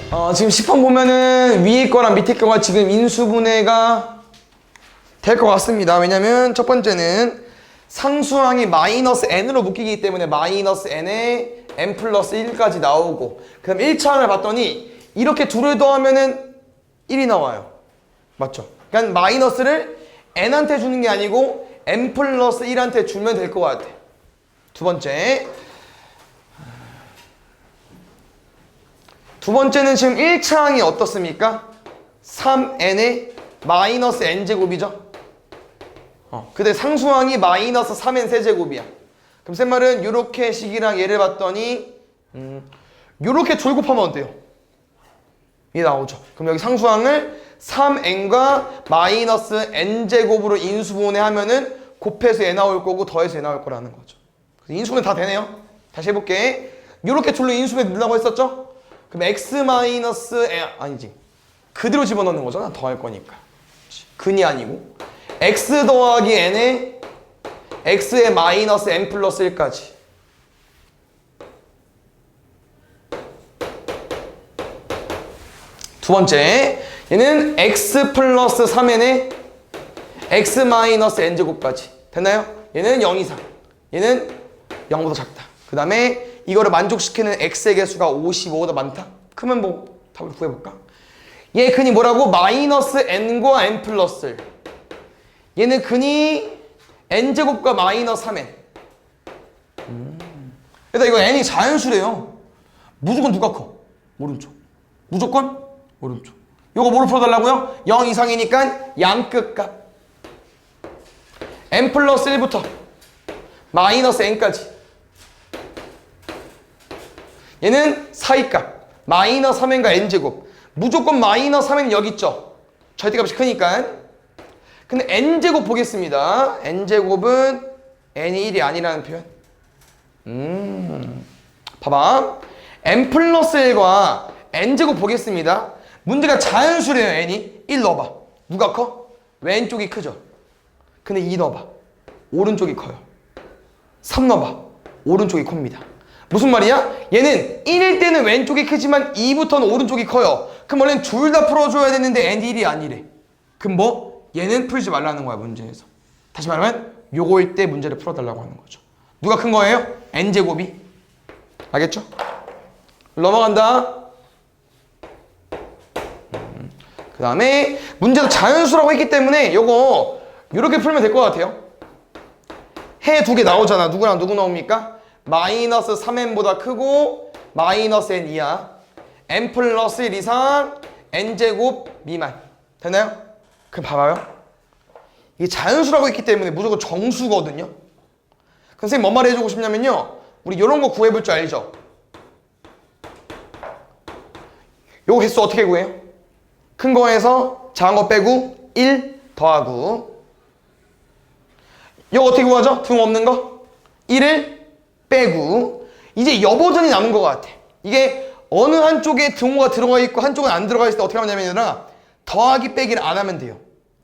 지금 10번 보면은 위에 거랑 밑에 거가 지금 인수분해가 될 것 같습니다. 왜냐면 첫 번째는 상수항이 마이너스 n으로 묶이기 때문에 마이너스 n에 n 플러스 1까지 나오고, 그럼 1차항을 봤더니 이렇게 둘을 더하면은 1이 나와요. 맞죠? 그러니까 마이너스를 n한테 주는 게 아니고 n 플러스 1한테 주면 될 것 같아. 두 번째는 지금 1차항이 어떻습니까? 3n의 마이너스 n제곱이죠. 근데 상수항이 마이너스 3n 세제곱이야. 그럼 쌤말은 요렇게 식이랑 얘를 봤더니 요렇게 졸곱하면 어때요? 이게 나오죠. 그럼 여기 상수항을 3n과 마이너스 n제곱으로 인수분해 하면은 곱해서 얘 나올 거고 더해서 얘 나올 거라는 거죠. 그래서 인수분해 다 되네요. 다시 해볼게. 요렇게 졸로 인수분해 넣으라고 했었죠? 그럼 x 마이너스 아니지. 그대로 집어넣는 거잖아. 더할 거니까. 근이 아니고. x 더하기 n에 x의 마이너스 n 플러스 1까지. 두 번째, 얘는 x 플러스 3n에 x 마이너스 n제곱까지. 됐나요? 얘는 0 이상. 얘는 0보다 작다. 그 다음에 이거를 만족시키는 x의 개수가 55보다 많다? 그러면 뭐 답을 구해볼까? 얘 근이 뭐라고? 마이너스 n과 n 플러스 1. 얘는 근이 n제곱과 마이너스 3n. 일단 이거 n이 자연수래요. 무조건 누가 커? 오른쪽. 무조건 오른쪽. 이거 뭐로 풀어달라고요? 0 이상이니까 양끝값. n 플러스 1부터 마이너스 n까지. 얘는 사이값. 마이너스 3n과 n제곱. 무조건 마이너스 3n은 여기 있죠. 절대값이 크니까. 근데 n제곱 보겠습니다. n제곱은 n이 1이 아니라는 표현. 봐봐. n 플러스 1과 n제곱 보겠습니다. 문제가 자연수래요. n이 1 넣어봐. 누가 커? 왼쪽이 크죠. 근데 2 넣어봐. 오른쪽이 커요. 3 넣어봐. 오른쪽이 큽니다. 무슨 말이야? 얘는 1일 때는 왼쪽이 크지만 2부터는 오른쪽이 커요. 그럼 원래는 둘 다 풀어줘야 되는데 n이 1이 아니래. 그럼 뭐? 얘는 풀지 말라는 거야, 문제에서. 다시 말하면 요거일 때 문제를 풀어달라고 하는 거죠. 누가 큰 거예요? n제곱이. 알겠죠? 넘어간다. 그 다음에 문제도 자연수라고 했기 때문에 요거 요렇게 풀면 될 것 같아요. 해 두 개 나오잖아. 누구랑 누구 나옵니까? 마이너스 3n보다 크고 마이너스 n 이하, n 플러스 1 이상, n제곱 미만. 됐나요? 그럼 봐봐요. 이게 자연수라고 했기 때문에 무조건 정수거든요. 그럼 선생님 뭔 말 해주고 싶냐면요. 우리 이런 거 구해볼 줄 알죠? 요거 개수 어떻게 구해요? 큰 거에서 작은 거 빼고 1 더하고, 요거 어떻게 구하죠? 등 없는 거? 1을 빼고. 이제 여 버전이 남은 것 같아. 이게 어느 한쪽에 등호가 들어가 있고 한쪽은 안 들어가 있을 때 어떻게 하면 되냐면 더하기 빼기를 안 하면 돼요.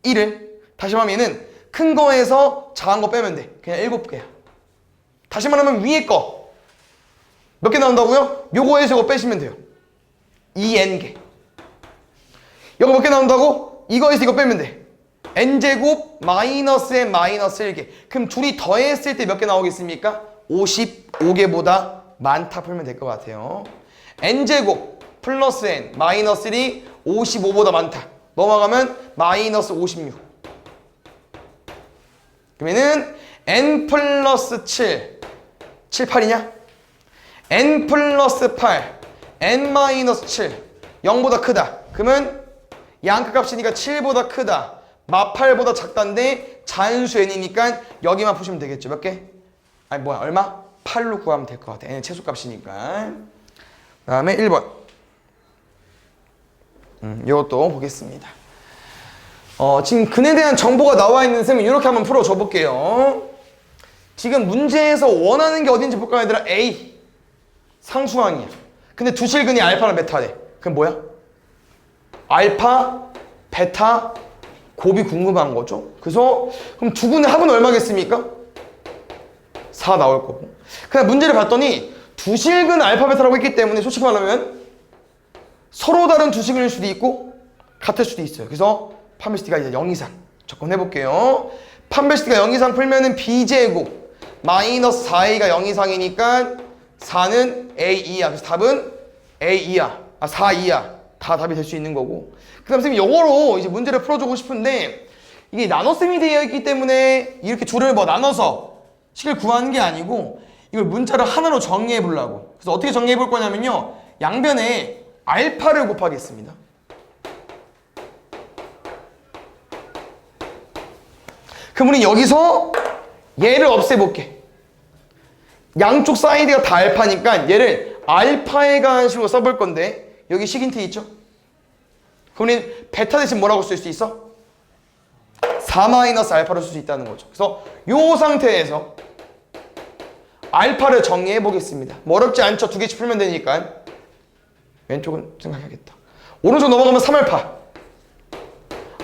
1을. 다시 말하면 얘는 큰 거에서 작은 거 빼면 돼. 그냥 7개야. 다시 말하면 위에 거 몇 개 나온다고요? 요거에서 이거 빼시면 돼요. 2n개. 이거 몇 개 나온다고? 이거에서 이거 빼면 돼. n제곱 마이너스 n 마이너스 1개. 그럼 둘이 더했을 때 몇 개 나오겠습니까? 55개보다 많다 풀면 될 것 같아요. n제곱 플러스 n 마이너스 1이 55보다 많다. 넘어가면 마이너스 56. 그러면은 n 플러스 7. 7, 8이냐? n 플러스 8. n 마이너스 7. 0보다 크다. 그러면 양끝값이니까 7보다 크다. 마 8보다 작다인데 자연수 n이니까 여기만 푸시면 되겠죠. 몇 개? 아니 뭐야 얼마? 8로 구하면 될 것 같아. n은 최소값이니까. 그 다음에 1번. 이것도 보겠습니다. 지금 근에 대한 정보가 나와 있는 셈은 이렇게 한번 풀어줘 볼게요. 지금 문제에서 원하는 게 어딘지 볼까요, 얘들아? A. 상수항이야. 근데 두 실근이 알파랑 베타래. 그럼 뭐야? 알파, 베타, 곱이 궁금한 거죠. 그래서 그럼 두 분의 합은 얼마겠습니까? 4 나올 거고. 그냥 문제를 봤더니 두 실근 알파, 베타라고 했기 때문에 솔직히 말하면 서로 다른 두 식일 수도 있고 같을 수도 있어요. 그래서 판별식가 이제 0 이상 접근해 볼게요. 판별식가 0 이상 풀면은 b제곱 마이너스 4a가 0 이상이니까 4는 a2야. 그래서 답은 a2야. 4, 2야. 다 답이 될 수 있는 거고. 그 다음 선생님 영어로 이제 문제를 풀어주고 싶은데 이게 나눗셈이 되어 있기 때문에 이렇게 줄을 뭐 나눠서 식을 구하는 게 아니고 이걸 문자를 하나로 정리해 보려고. 그래서 어떻게 정리해 볼 거냐면요. 양변에 알파를 곱하겠습니다. 그럼 우리 여기서 얘를 없애볼게. 양쪽 사이드가 다 알파니까 얘를 알파에 관한 식으로 써볼 건데 여기 식인트 있죠? 그럼 우리는 베타 대신 뭐라고 쓸 수 있어? 4-알파로 쓸 수 있다는 거죠. 그래서 이 상태에서 알파를 정리해 보겠습니다. 뭐 어렵지 않죠? 두 개씩 풀면 되니까. 왼쪽은 생각해야겠다. 오른쪽 넘어가면 3알파.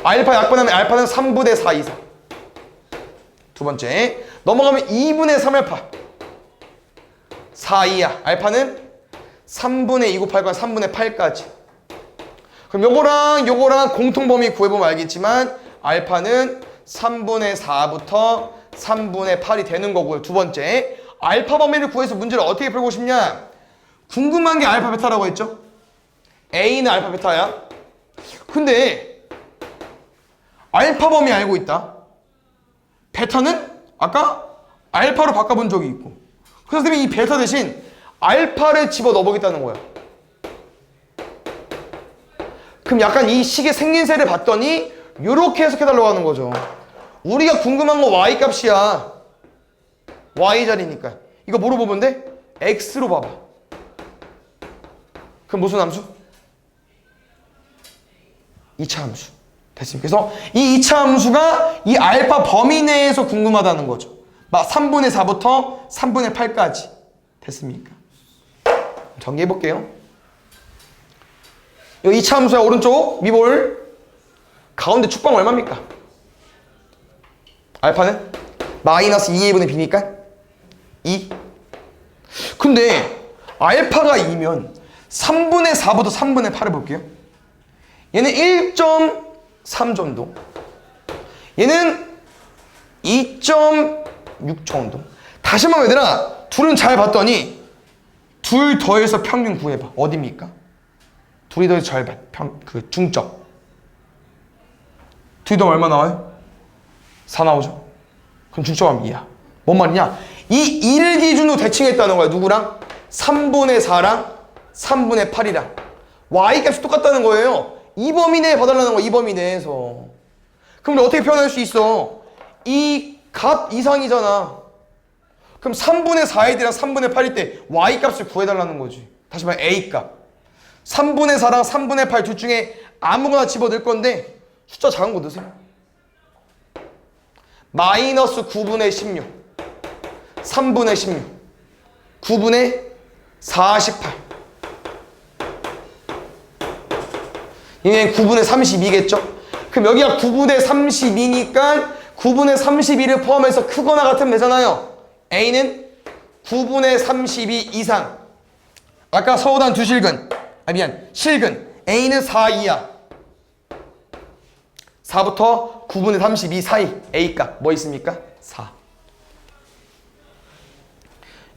알파 약분하면 알파는 3분의 4 이상. 두 번째 넘어가면 2분의 3알파. 4 2야. 알파는 3분의 2 곱할 건 3분의 8까지. 그럼 요거랑 공통범위 구해보면 알겠지만 알파는 3분의 4부터 3분의 8이 되는 거고요. 두 번째 알파 범위를 구해서 문제를 어떻게 풀고 싶냐? 궁금한 게 알파 베타라고 했죠? A는 알파 베타야. 근데 알파 범위 알고 있다. 베타는 아까 알파로 바꿔본 적이 있고. 그래서 선생님이 이 베타 대신 알파를 집어넣어 보겠다는 거야. 그럼 약간 이 식의 생긴새를 봤더니 이렇게 해석해달라고 하는 거죠. 우리가 궁금한 건 y 값이야. y 자리니까. 이거 뭐로 보면 돼? x로 봐봐. 그럼 무슨 함수? 2차 함수. 됐습니까? 그래서 이 2차 함수가 이 알파 범위 내에서 궁금하다는 거죠. 막 3분의 4부터 3분의 8까지. 됐습니까? 정리해 볼게요. 이 2차 함수야. 오른쪽 미볼. 가운데 축방 얼마입니까? 알파는 마이너스 2a분의 b니까 2. 근데 알파가 2면 3분의 4부터 3분의 8을 볼게요. 얘는 1.3 정도. 얘는 2.6 정도. 다시 한번 얘들아, 둘은 잘 봤더니 둘 더해서 평균 구해봐. 어디입니까? 둘이 더해서 절반. 그 중점. 둘이 더하면 얼마 나와요? 4 나오죠? 그럼 중점하면 2야. 뭔 말이냐? 이 1을 기준으로 대칭했다는 거야. 누구랑? 3분의 4랑 3분의 8이랑. y값이 똑같다는 거예요. 이 범위 내에 봐달라는 거야. 이 범위 내에서. 그럼 어떻게 표현할 수 있어? 이 값 이상이잖아. 그럼 3분의 4에 대한 3분의 8일 때 y값을 구해달라는 거지. 다시 말해 a값. 3분의 4랑 3분의 8 둘 중에 아무거나 집어넣을 건데 숫자 작은 거 넣으세요. 마이너스 9분의 16 3분의 16 9분의 48 얘는 9분의 32겠죠? 그럼 여기가 9분의 32니까 9분의 32를 포함해서 크거나 같으면 되잖아요. A는 9분의 32 이상. 아까 서우단 두 실근. 실근. A는 4 2야. 4부터 9분의 32 사이. A값 뭐 있습니까? 4.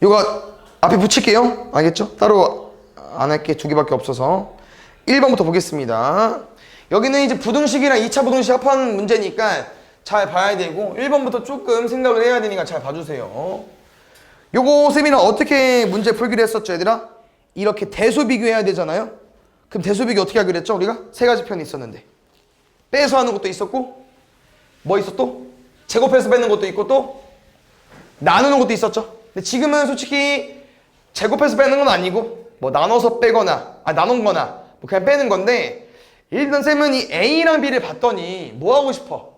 이거 앞에 붙일게요. 알겠죠? 따로 안 할게. 두 개밖에 없어서. 1번부터 보겠습니다. 여기는 이제 부등식이랑 2차 부등식 합하는 문제니까 잘 봐야 되고 1번부터 조금 생각을 해야 되니까 잘 봐주세요. 요거 쌤이랑 어떻게 문제 풀기로 했었죠, 얘들아? 이렇게 대수 비교해야 되잖아요. 그럼 대수 비교 어떻게 하기로 했죠? 우리가 세 가지 편이 있었는데 빼서 하는 것도 있었고 뭐 있어 또? 제곱해서 빼는 것도 있고 또 나누는 것도 있었죠. 근데 지금은 솔직히 제곱해서 빼는 건 아니고 뭐 나눠서 빼거나 나눈 거나 뭐 그냥 빼는 건데 일단 쌤은 이 A랑 B를 봤더니 뭐 하고 싶어?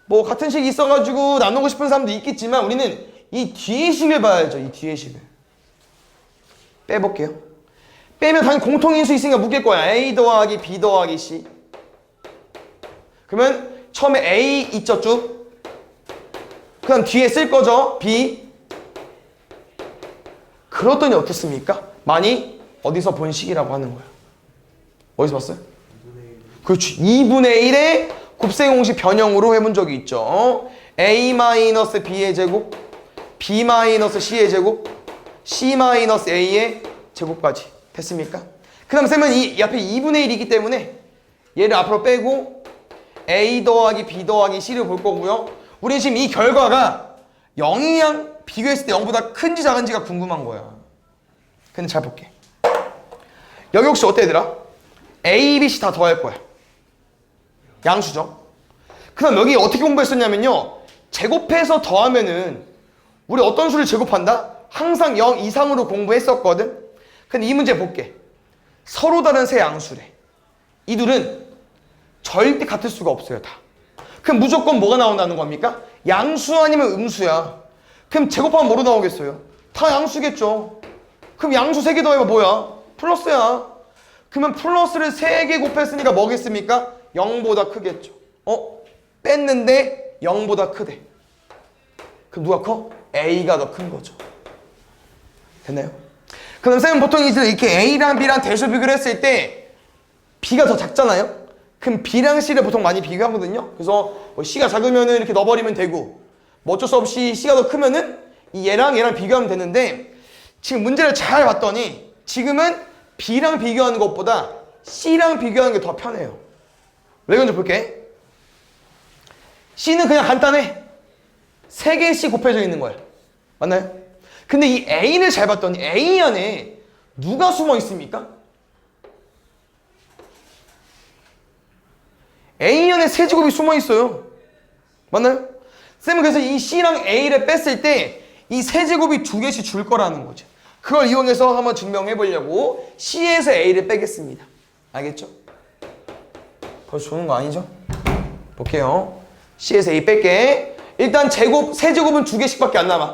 뭐 같은 식이 있어가지고 나누고 싶은 사람도 있겠지만 우리는 이 뒤의 식을 봐야죠. 이 뒤의 식을. 빼볼게요. 빼면 당연히 공통인수 있으니까 묶일 거야. A 더하기 B 더하기 C. 그러면 처음에 A 있죠 쭉. 그 다음 뒤에 쓸 거죠. B. 그렇더니 어떻습니까? 많이 어디서 본 식이라고 하는 거야. 어디서 봤어요? 그렇지. 2분의 1의 곱셈 공식 변형으로 해본 적이 있죠. a-b의 제곱, b-c의 제곱, c-a의 제곱까지 됐습니까? 그 다음 쌤은 이 앞에 2분의 1이기 때문에 얘를 앞으로 빼고 a 더하기 b 더하기 c를 볼 거고요. 우리 지금 이 결과가 0이랑 비교했을 때 0보다 큰지 작은지가 궁금한 거야. 근데 잘 볼게. 여기 혹시 어때 얘들아? a, b, c 다 더할 거야. 양수죠. 그 다음 여기 어떻게 공부했었냐면요. 제곱해서 더하면은 우리 어떤 수를 제곱한다? 항상 0 이상으로 공부했었거든. 근데 이 문제 볼게. 서로 다른 세 양수래. 이 둘은 절대 같을 수가 없어요, 다. 그럼 무조건 뭐가 나온다는 겁니까? 양수 아니면 음수야. 그럼 제곱하면 뭐로 나오겠어요? 다 양수겠죠. 그럼 양수 3개 더해봐 뭐야? 플러스야. 그러면 플러스를 3개 곱했으니까 뭐겠습니까? 0보다 크겠죠. 뺐는데 0보다 크대. 그럼 누가 커? A가 더 큰 거죠. 됐나요? 그럼 쌤은 보통 이제 이렇게 A랑 B랑 대수 비교를 했을 때 B가 더 작잖아요? 그럼 B랑 C를 보통 많이 비교하거든요. 그래서 뭐 C가 작으면은 이렇게 넣어버리면 되고 뭐 어쩔 수 없이 C가 더 크면은 이 얘랑 비교하면 되는데 지금 문제를 잘 봤더니 지금은 B랑 비교하는 것보다 C랑 비교하는 게 더 편해요. 왜 그런지 볼게. C는 그냥 간단해. 3개씩 곱해져 있는 거야. 맞나요? 근데 이 A를 잘 봤더니 A 안에 누가 숨어 있습니까? A 안에 세제곱이 숨어 있어요. 맞나요? 쌤은 그래서 이 C랑 A를 뺐을 때 이 세제곱이 2개씩 줄 거라는 거죠. 그걸 이용해서 한번 증명해 보려고 C에서 A를 빼겠습니다. 알겠죠? 벌써 주는 거 아니죠? 볼게요. C에서 A 뺄게. 일단 세제곱은 2개씩밖에 안 남아.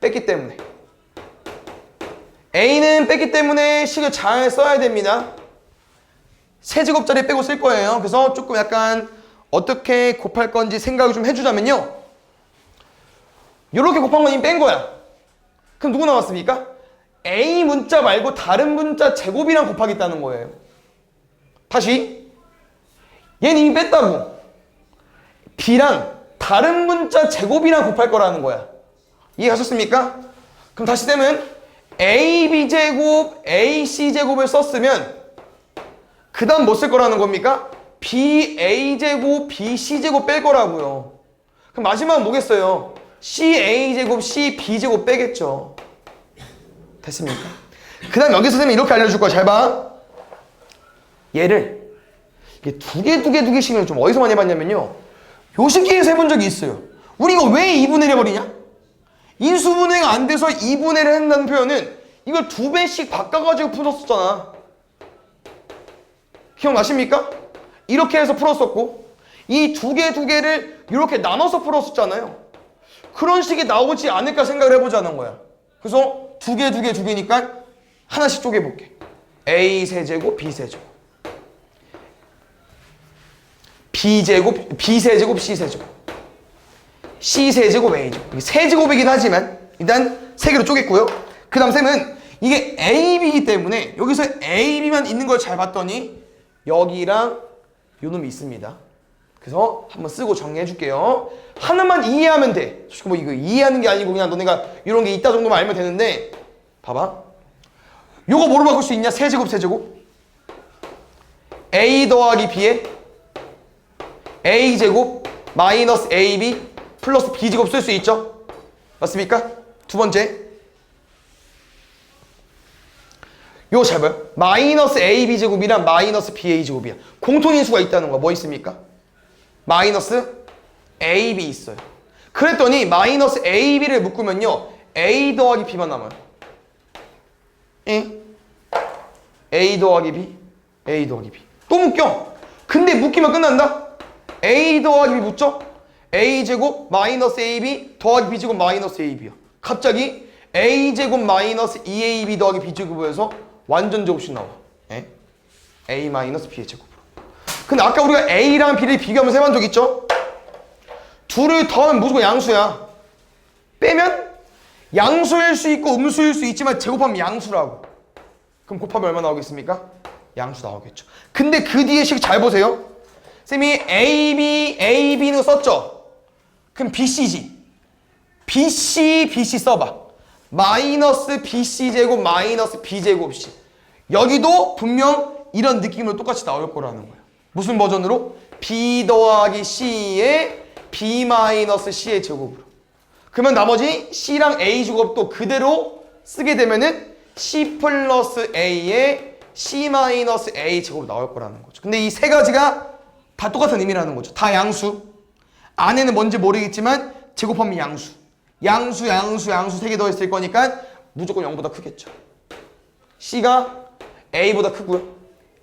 뺐기 때문에. A는 뺐기 때문에 식을 잘 써야 됩니다. 세제곱짜리 빼고 쓸 거예요. 그래서 조금 약간 어떻게 곱할 건지 생각을 좀 해주자면요. 이렇게 곱한 건 이미 뺀 거야. 그럼 누구 남았습니까? A 문자 말고 다른 문자 제곱이랑 곱하겠다는 거예요. 다시. 얘는 이미 뺐다고. B랑 다른 문자 제곱이랑 곱할 거라는 거야. 이해하셨습니까? 그럼 다시 되면 AB제곱, AC제곱을 썼으면 그 다음 뭐 쓸 거라는 겁니까? BA제곱, BC제곱 뺄 거라고요. 그럼 마지막은 뭐겠어요? CA제곱, CB제곱 빼겠죠. 됐습니까? 그 다음 여기서 선생님이 이렇게 알려줄 거야. 잘 봐. 얘를 이게 두 개씩을 좀 어디서 많이 봤냐면요. 요식기에서 해본 적이 있어요. 우리 이거 왜 2분의 1 해버리냐? 인수분해가 안 돼서 2분의 1을 한다는 표현은 이걸 2배씩 바꿔가지고 풀었었잖아. 기억나십니까? 이렇게 해서 풀었었고 이 두 개를 이렇게 나눠서 풀었었잖아요. 그런 식이 나오지 않을까 생각을 해보자는 거야. 그래서 두 개니까 하나씩 쪼개볼게. A 세제곱, B 세제곱, B 세제곱, C 세제곱, C 세제곱, A 제곱. 이게 세제곱이긴 하지만 일단 세 개로 쪼갰고요. 그 다음 쌤은 이게 AB이기 때문에 여기서 AB만 있는 걸 잘 봤더니 여기랑 요 놈이 있습니다. 그래서 한번 쓰고 정리해 줄게요. 하나만 이해하면 돼. 솔직히 뭐 이거 이해하는 게 아니고 그냥 너네가 이런 게 있다 정도만 알면 되는데 봐봐. 요거 뭐로 바꿀 수 있냐? 세제곱. A 더하기 B에 A제곱 마이너스 AB 플러스 B제곱 쓸 수 있죠? 맞습니까? 두 번째. 요거 잘 봐요. 마이너스 AB제곱이랑 마이너스 BA제곱이야. 공통인수가 있다는 거야. 뭐 있습니까? 마이너스 AB 있어요. 그랬더니 마이너스 AB를 묶으면요. A 더하기 B만 남아요. A 더하기 B, A 더하기 B. 또 묶여. 근데 묶이면 끝난다. A 더하기 B 붙죠? A제곱 마이너스 AB 더하기 B제곱 마이너스 AB야. 갑자기 A제곱 마이너스 2AB 더하기 B제곱에서 완전 제곱씩 나와. A 마이너스 B의 제곱으로. 근데 아까 우리가 A랑 B를 비교하면서 해본 적 있죠? 둘을 더하면 무조건 양수야. 빼면 양수일 수 있고 음수일 수 있지만 제곱하면 양수라고. 그럼 곱하면 얼마 나오겠습니까? 양수 나오겠죠. 근데 그 뒤에 식 잘 보세요. 쌤이 AB는 썼죠? 그럼 BC지. BC 써봐. 마이너스 BC 제곱 마이너스 B 제곱 C. 여기도 분명 이런 느낌으로 똑같이 나올 거라는 거예요. 무슨 버전으로? B 더하기 C의 B 마이너스 C의 제곱으로. 그러면 나머지 C랑 A 제곱도 그대로 쓰게 되면은 C 플러스 A의 C 마이너스 A 제곱 나올 거라는 거죠. 근데 이 세 가지가 다 똑같은 의미라는 거죠. 다 양수. 안에는 뭔지 모르겠지만 제곱하면 양수. 양수 세 개 더했을 거니까 무조건 0보다 크겠죠. C가 A보다 크고요.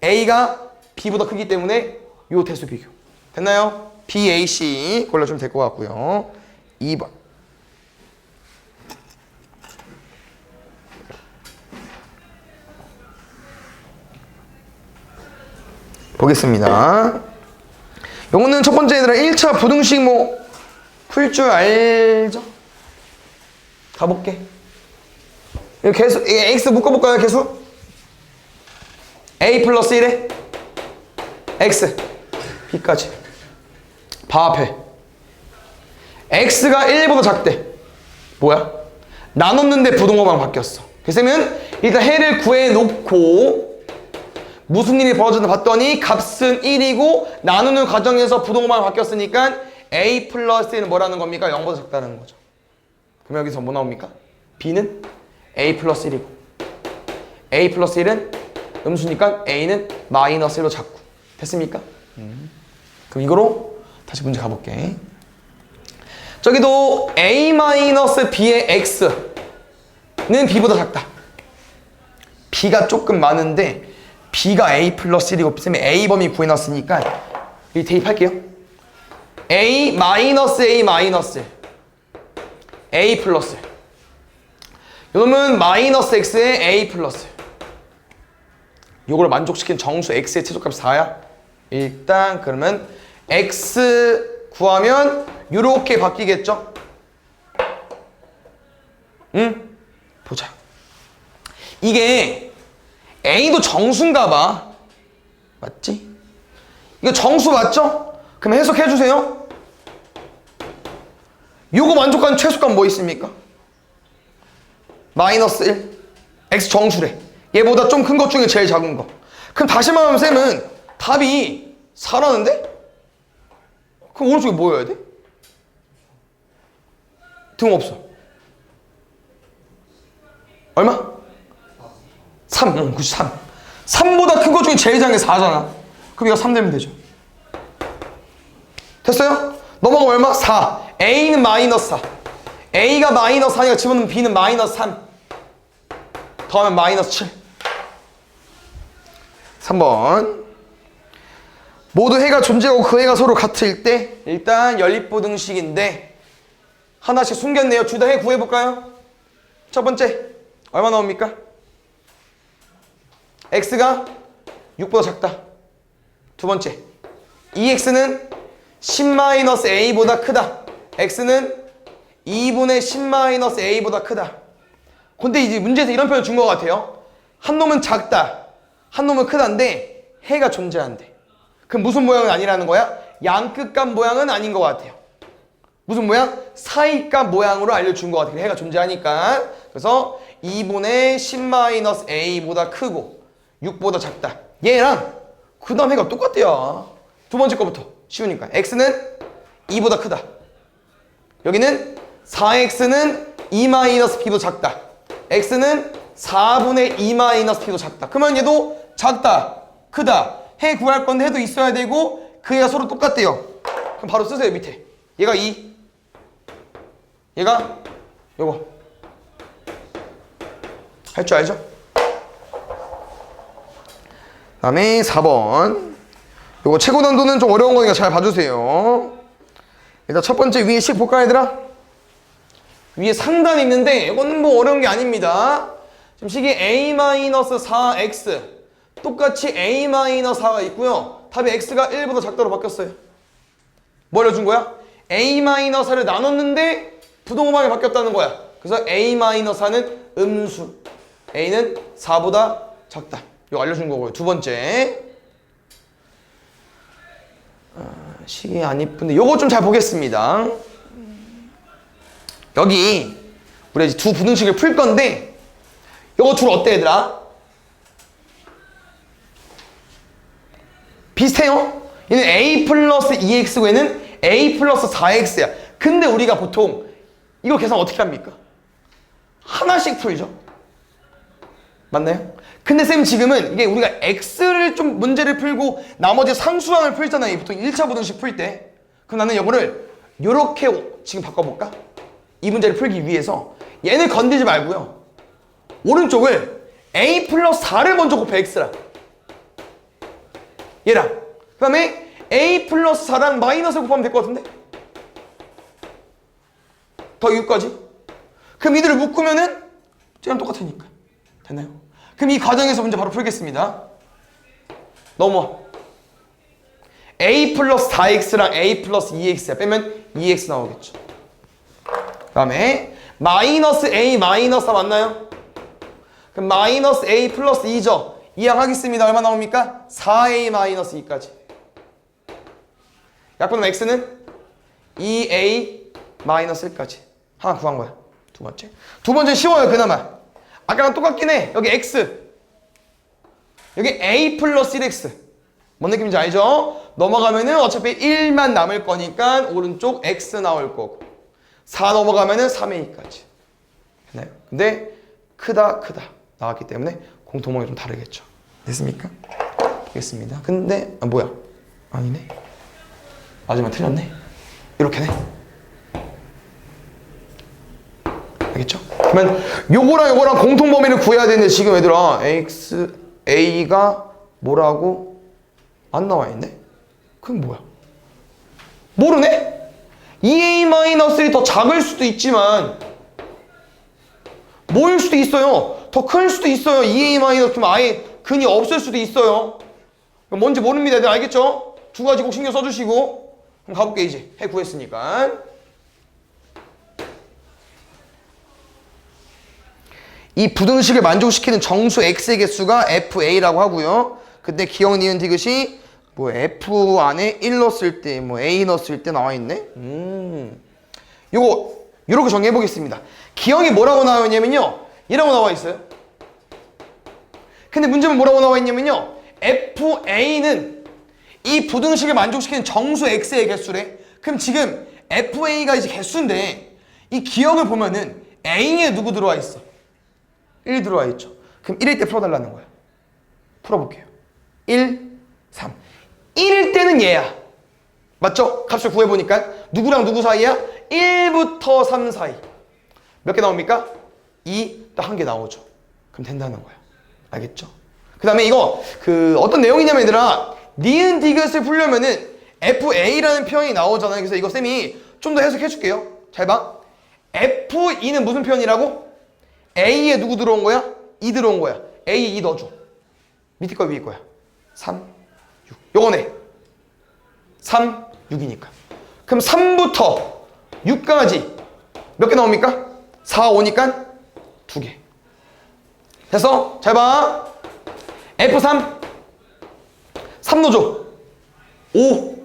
A가 B보다 크기 때문에 요 대수 비교. 됐나요? B, A, C 골라주면 될 것 같고요. 2번. 보겠습니다. 요거는 첫 번째 얘들아 1차 부등식 뭐 풀 줄 알죠? 가볼게. 이거 개수, X 묶어볼까요, 개수? A 플러스 1에 X, B까지. 바합해. X가 1보다 작대. 뭐야? 나눴는데 부동호방 바뀌었어. 그래서 일단 해를 구해놓고 무슨 일이 벌어졌나 봤더니 값은 1이고 나누는 과정에서 부동호방이 바뀌었으니까 A 플러스 1은 뭐라는 겁니까? 0보다 작다는 거죠. 그럼 여기서 뭐 나옵니까? B는 A 플러스 1이고 A 플러스 1은 음수니까 A는 마이너스 1로 작고. 됐습니까? 그럼 이거로 다시 문제 가볼게. 저기도 A 마이너스 B의 X는 B보다 작다. B가 조금 많은데 B가 A 플러스 1이고 쌤이 A 범위 구해놨으니까 여기 대입할게요. A 마이너스 A 마이너스 A 플러스 이놈은 마이너스 X에 A 플러스 요걸 만족시킨 정수 X의 최소값이 4야. 일단 그러면 X 구하면 요렇게 바뀌겠죠? 응? 보자. 이게 A도 정수인가 봐. 맞지? 이거 정수 맞죠? 그럼 해석해 주세요. 요거 만족하는 최소값 뭐 있습니까? 마이너스 1. X 정수래. 얘보다 좀 큰 것 중에 제일 작은 거. 그럼 다시 말하면 쌤은 답이 4라는데? 그럼 오른쪽에 뭐여야 돼? 등 없어. 얼마? 3. 응, 그치, 3. 3보다 큰 것 중에 제일 작은 게 4잖아. 그럼 이거 3 되면 되죠. 됐어요? 넘어가면 얼마? 4. A는 마이너스 4. A가 마이너스 4니까 집어넣으면 B는 마이너스 3. 더하면 마이너스 7. 3번. 모두 해가 존재하고 그 해가 서로 같을 때 일단 연립부등식인데 하나씩 숨겼네요. 둘 다 해 구해볼까요? 첫 번째 얼마 나옵니까? X가 6보다 작다. 두 번째 2X는 10-A보다 크다. X는 2분의 10-A보다 크다. 근데 이제 문제에서 이런 표현을 준 것 같아요. 한 놈은 작다. 한 놈은 크다인데 해가 존재한대. 그럼 무슨 모양은 아니라는 거야? 양끝값 모양은 아닌 것 같아요. 무슨 모양? 사이값 모양으로 알려준 것 같아요. 해가 존재하니까. 그래서 2분의 10-A보다 크고 6보다 작다. 얘랑 그 다음 해가 똑같대요. 두 번째 거부터 쉬우니까. X는 2보다 크다. 여기는 4X는 2-B보다 작다. X는 4분의 2-B보다 작다. 그러면 얘도 작다, 크다. 해 구할 건데 해도 있어야 되고 그 애가 서로 똑같대요. 그럼 바로 쓰세요. 밑에 얘가 2, 얘가 요거. 할 줄 알죠? 그 다음에 4번. 요거 최고 난도는 좀 어려운 거니까 잘 봐주세요. 일단 첫 번째 위에 식 볼까 얘들아? 위에 상단이 있는데 이건 뭐 어려운 게 아닙니다. 지금 식이 A-4X 똑같이 A-4가 있고요. 답이 X가 1보다 작다로 바뀌었어요. 뭐 알려준 거야? A-4를 나눴는데 부동호방이 바뀌었다는 거야. 그래서 A-4는 음수. A는 4보다 작다. 이거 알려준 거고요. 두 번째. 식이 안 이쁜데 요거 좀 잘 보겠습니다. 여기 우리가 이제 두 부등식을 풀 건데 요거 둘 어때 얘들아? 비슷해요? 얘는 a 플러스 2x고 얘는 a 플러스 4x야. 근데 우리가 보통 이거 계산 어떻게 합니까? 하나씩 풀죠. 맞나요? 근데 쌤 지금은 이게 우리가 x를 좀 문제를 풀고 나머지 상수항을 풀잖아요. 보통 1차 부등식 풀 때. 그럼 나는 이거를 요렇게 지금 바꿔볼까? 이 문제를 풀기 위해서 얘를 건들지 말고요. 오른쪽을 a 플러스 4를 먼저 곱해 x랑 얘랑 그 다음에 a 플러스 4랑 마이너스를 곱하면 될 것 같은데? 더 이거까지? 그럼 이들을 묶으면은 쟤랑 똑같으니까 됐나요? 그럼 이 과정에서 문제 바로 풀겠습니다. 넘어와. a 플러스 4x랑 a 플러스 2x야. 빼면 2x 나오겠죠. 그 다음에 마이너스 a 마이너스 4 맞나요? 그럼 마이너스 a 플러스 2죠. 이항하겠습니다. 얼마 나옵니까? 4a 마이너스 2까지. 약분하면 x는 2a 마이너스 1까지. 하나 구한 거야. 두 번째. 두 번째 쉬워요. 그나마. 아까랑 똑같긴 해. 여기 x. 여기 a 플러스 1x. 뭔 느낌인지 알죠? 넘어가면은 어차피 1만 남을 거니까 오른쪽 x 나올 거고 4 넘어가면은 3a까지. 됐나요? 근데 크다 나왔기 때문에 공통목이 좀 다르겠죠. 됐습니까? 보겠습니다. 근데 뭐야? 아니네. 마지막 틀렸네. 이렇게네. 알겠죠? 그러면 요거랑 공통 범위를 구해야 되는데 지금 얘들아 a가 뭐라고 안 나와 있네? 그럼 뭐야? 모르네? 2a-1이 더 작을 수도 있지만 뭐일 수도 있어요. 더 클 수도 있어요. 2a-면 아예 근이 없을 수도 있어요. 뭔지 모릅니다. 얘들 알겠죠? 두 가지 꼭 신경 써주시고 그럼 가볼게. 이제 해 구했으니까 이 부등식을 만족시키는 정수 x의 개수가 fa라고 하고요. 근데 기억 니은 디귿이 뭐 f 안에 1 넣었을 때 뭐 a 넣었을 때 나와 있네. 요거 이렇게 정리해 보겠습니다. 기억이 뭐라고 나와 있냐면요. 이라고 나와 있어요. 근데 문제는 뭐라고 나와 있냐면요. fa는 이 부등식을 만족시키는 정수 x의 개수래. 그럼 지금 fa가 이제 개수인데 이 기억을 보면은 a에 누구 들어와 있어? 1 들어와 있죠. 그럼 1일 때 풀어달라는 거야. 풀어볼게요. 1, 3. 1일 때는 얘야. 맞죠? 값을 구해보니까 누구랑 누구 사이야? 1부터 3 사이. 몇 개 나옵니까? 2, 딱 한 개 나오죠. 그럼 된다는 거야. 알겠죠? 그 다음에 이거 어떤 내용이냐면 얘들아 니은 디귿을 풀려면은 FA라는 표현이 나오잖아요. 그래서 이거 쌤이 좀 더 해석해 줄게요. 잘 봐. F2는 무슨 표현이라고? A에 누구 들어온 거야? 2 들어온 거야. A에 2 넣어줘. 밑에 거 위에 거야. 3, 6. 요거네. 3, 6이니까. 그럼 3부터 6까지 몇 개 나옵니까? 4, 5니까 2개. 됐어? 잘 봐. F3. 3 넣어줘. 5.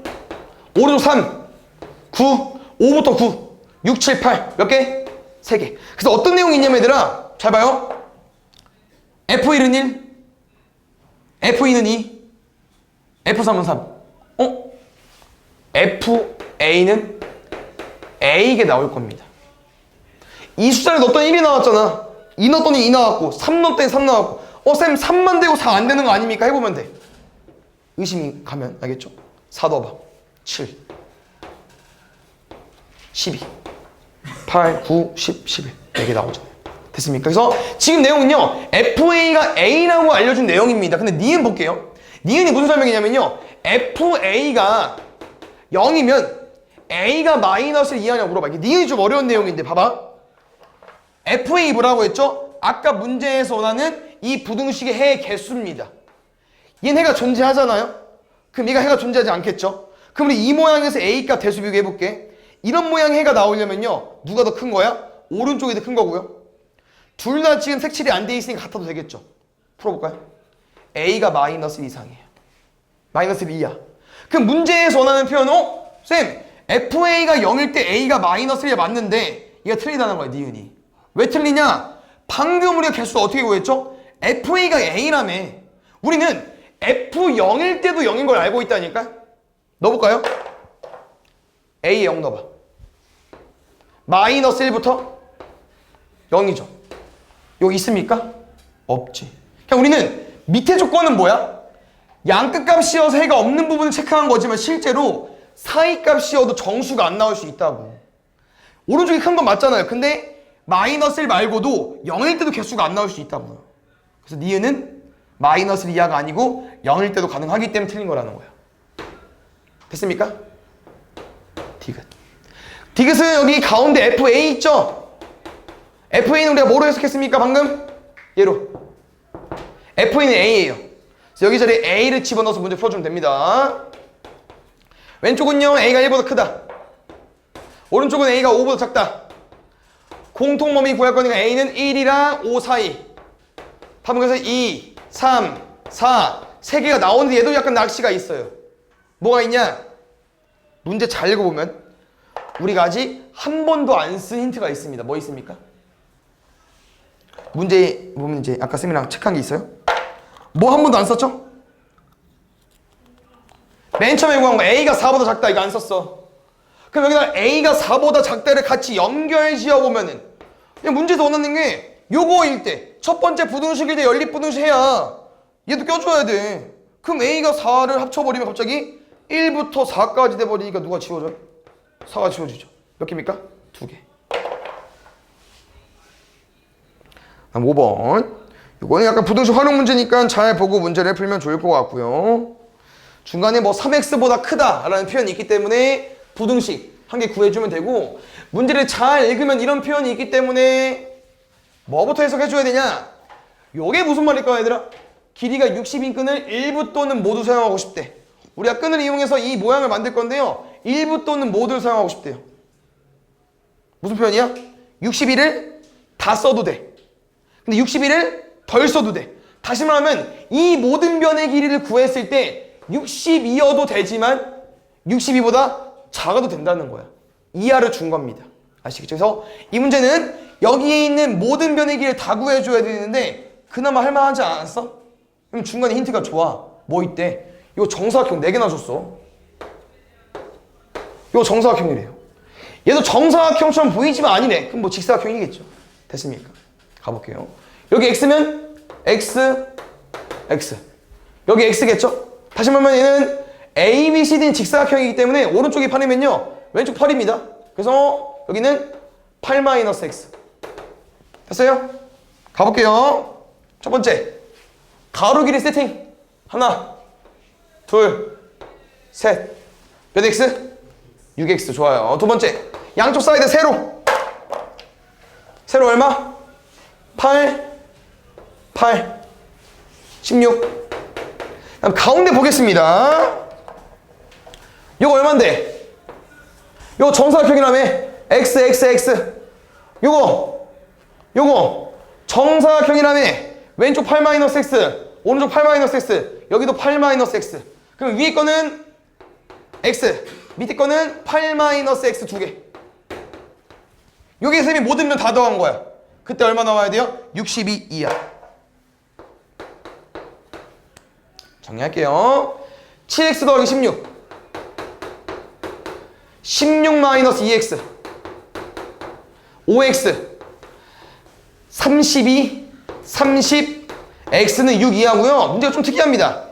5로 3. 9. 5부터 9. 6, 7, 8. 몇 개? 3개. 그래서 어떤 내용이 있냐면 얘들아 잘 봐요. F1은 1, F2는 2, F3은 3. FA는 A게 나올 겁니다. 이 숫자를 넣었더니 1이 나왔잖아. 2 넣었더니 2 나왔고 3 넣었더니 3 나왔고 쌤 3만 되고 4 안 되는 거 아닙니까? 해보면 돼. 의심이 가면 알겠죠? 4 넣어봐. 7 12 8, 9, 10, 11 4개 나오잖아요. 됐습니까? 그래서 지금 내용은요 FA가 A라고 알려준 내용입니다. 근데 니은 볼게요. 니은이 무슨 설명이냐면요 FA가 0이면 A가 마이너스를 이해하냐고 물어봐. 이게 니은이 좀 어려운 내용인데 봐봐. FA 뭐라고 했죠? 아까 문제에서 원하는 이 부등식의 해의 개수입니다. 얘는 해가 존재하잖아요. 그럼 얘가 해가 존재하지 않겠죠? 그럼 우리 이 모양에서 A값 대수 비교해볼게. 이런 모양의 해가 나오려면요 누가 더 큰 거야? 오른쪽이 더 큰 거고요. 둘 다 지금 색칠이 안 돼 있으니까 같아도 되겠죠. 풀어볼까요? a가 마이너스 1 이상이에요. 마이너스 2야. 그럼 문제에서 원하는 표현은 쌤 fa가 0일 때 a가 마이너스 1이 맞는데 이가 틀리다는 거야. 니은이. 왜 틀리냐? 방금 우리가 개수 어떻게 구했죠? fa가 a라며. 우리는 f0일 때도 0인 걸 알고 있다니까? 넣어볼까요? a에 0 넣어봐. 마이너스 1부터 0이죠. 여기 있습니까? 없지. 그냥 우리는 밑에 조건은 뭐야? 양끝값이어서 해가 없는 부분을 체크한 거지만 실제로 사이값이어도 정수가 안 나올 수 있다고. 오른쪽이 큰 건 맞잖아요. 근데 마이너스 1 말고도 0일 때도 개수가 안 나올 수 있다고요. 그래서 니은은 마이너스 1 이하가 아니고 0일 때도 가능하기 때문에 틀린 거라는 거야. 됐습니까? 디귿. 디귿은 여기 가운데 FA 있죠? FA는 우리가 뭐로 해석했습니까? 방금? 얘로. FA는 A예요. 그래서 여기 자리에 A를 집어넣어서 문제 풀어주면 됩니다. 왼쪽은요, A가 1보다 크다. 오른쪽은 A가 5보다 작다. 공통범위 구할 거니까 A는 1이랑 5 사이. 답은 그래서 2, 3, 4, 3개가 나오는데 얘도 약간 낚시가 있어요. 뭐가 있냐? 문제 잘 읽어보면 우리가 아직 한 번도 안 쓴 힌트가 있습니다. 뭐 있습니까? 문제 보면 이제 아까 쌤이랑 체크한 게 있어요. 뭐 한 번도 안 썼죠? 맨 처음에 구한 거 A가 4보다 작다 이거 안 썼어. 그럼 여기다 A가 4보다 작다를 같이 연결 지어보면은 그냥 문제에서 원하는 게 요거일 때 첫 번째 부등식일 때 연립부등식 해야 얘도 껴줘야 돼. 그럼 A가 4를 합쳐버리면 갑자기 1부터 4까지 돼버리니까 누가 지워져요? 4가 지워지죠. 몇 개입니까? 2개. 다음 5번. 이거는 약간 부등식 활용 문제니까 잘 보고 문제를 풀면 좋을 것 같고요. 중간에 뭐 3x보다 크다라는 표현이 있기 때문에 부등식 한 개 구해주면 되고, 문제를 잘 읽으면 이런 표현이 있기 때문에 뭐부터 해석해줘야 되냐? 요게 무슨 말일까 얘들아? 길이가 60인 끈을 일부 또는 모두 사용하고 싶대. 우리가 끈을 이용해서 이 모양을 만들 건데요, 일부 또는 모두를 사용하고 싶대요. 무슨 표현이야? 61을 다 써도 돼. 근데 61을 덜 써도 돼. 다시 말하면 이 모든 변의 길이를 구했을 때 62여도 되지만 62보다 작아도 된다는 거야. 이하를 준 겁니다. 아시겠죠? 그래서 이 문제는 여기에 있는 모든 변의 길이를 다 구해줘야 되는데 그나마 할만하지 않았어? 그럼 중간에 힌트가 좋아. 뭐 있대? 이거 정사각형 4개나 줬어. 이거 정사각형이래요. 얘도 정사각형처럼 보이지만 아니래. 그럼 뭐 직사각형이겠죠. 됐습니까? 가볼게요. 여기 x면 x, x. 여기 x겠죠? 다시 말하면 얘는 a, b, c, d는 직사각형이기 때문에 오른쪽이 8이면요 왼쪽 8입니다. 그래서 여기는 8-x. 됐어요? 가볼게요. 첫 번째, 가로 길이 세팅. 하나, 둘, 셋. 몇 x? 6x. 좋아요. 두 번째, 양쪽 사이드 세로. 세로 얼마? 8, 8, 16. 그럼 가운데 보겠습니다. 요거 얼만데? 요거 정사각형이라며. x, x, x. 요거 정사각형이라며. 왼쪽 8-x, 오른쪽 8-x. 여기도 8-x. 그럼 위에 거는 x, 밑에 거는 8-x 2개. 여기 쌤이 모든 면 다 더한 거야. 그때 얼마 나와야 돼요? 62 이하. 정리할게요. 7x 더하기 16. 16-2x. 5x. 32, 30, x는 6 이하고요. 문제가 좀 특이합니다.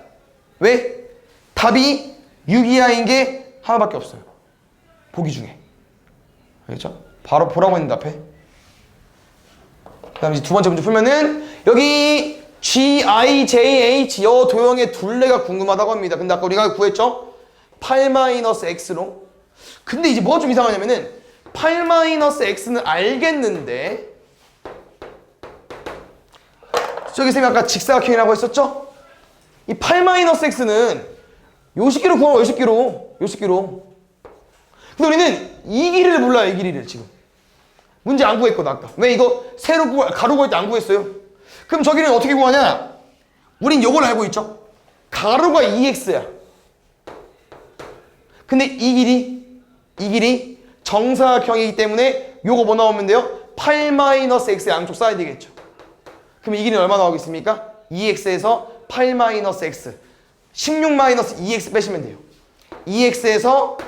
왜? 답이 6 이하인 게 하나밖에 없어요. 보기 중에. 알겠죠? 바로 보라고 했는데 앞에. 그 다음에 두 번째 문제 풀면은 여기 G, I, J, H 여 도형의 둘레가 궁금하다고 합니다. 근데 아까 우리가 구했죠? 8-x로. 근데 이제 뭐가 좀 이상하냐면은 8-x는 알겠는데 저기 쌤이 아까 직사각형이라고 했었죠? 이 8-x는 요 식기로 구하면 요 식기로. 근데 우리는 이 길이를 몰라요. 이 길이를 지금. 문제 안 구했거든 아까. 왜 이거 세로 가로 구할 때 안 구했어요? 그럼 저기는 어떻게 구하냐? 우린 요걸 알고 있죠? 가로가 2x야. 근데 이 길이 정사각형이기 때문에 요거 뭐 나오면 돼요? 8-x 양쪽 써야 되겠죠. 그럼 이 길이는 얼마 나오겠습니까? 2x에서 8-x 16-2x 빼시면 돼요. 2x에서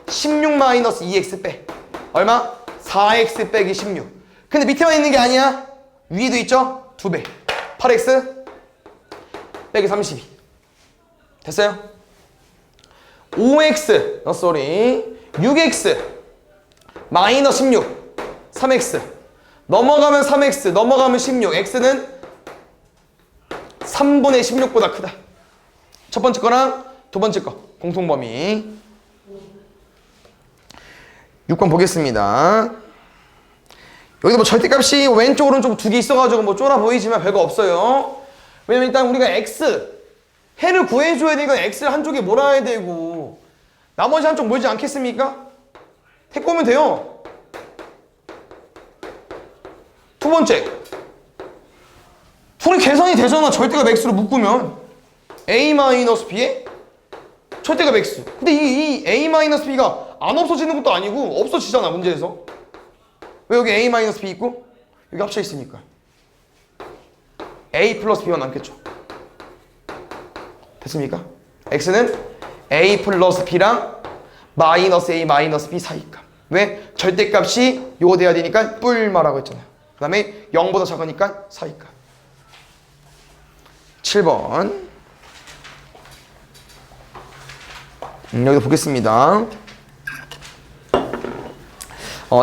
16-2x 빼. 얼마? 4x 빼기 16. 근데 밑에만 있는 게 아니야. 위에도 있죠? 2배. 8x 빼기 32. 됐어요? 5x, sorry. 6x 마이너스 16. 3x. 넘어가면 3x, 넘어가면 16. x는 3분의 16보다 크다. 첫 번째 거랑 두 번째 거. 공통범위. 6번 보겠습니다. 여기도 뭐 절대값이 왼쪽 오른쪽 두 개 있어가지고 뭐 쫄아 보이지만 별거 없어요. 왜냐면 일단 우리가 x 해를 구해줘야 되니까 x를 한쪽에 몰아야 되고 나머지 한쪽 몰지 않겠습니까? 해 꼬면 돼요. 두 번째, 둘이 계산이 되잖아. 절대값 x로 묶으면 a-b에 절대값 x. 근데 이 a-b가 안 없어지는 것도 아니고 없어지잖아 문제에서. 왜 여기 a-b 있고 여기 합쳐 있으니까 a 플러스 b만 남겠죠. 됐습니까? x는 a 플러스 b랑 마이너스 a 마이너스 b 사이값. 왜? 절대값이 요거 돼야 되니까 뿔마라고 했잖아요. 그 다음에 0보다 작으니까 사이값. 7번 여기도 보겠습니다.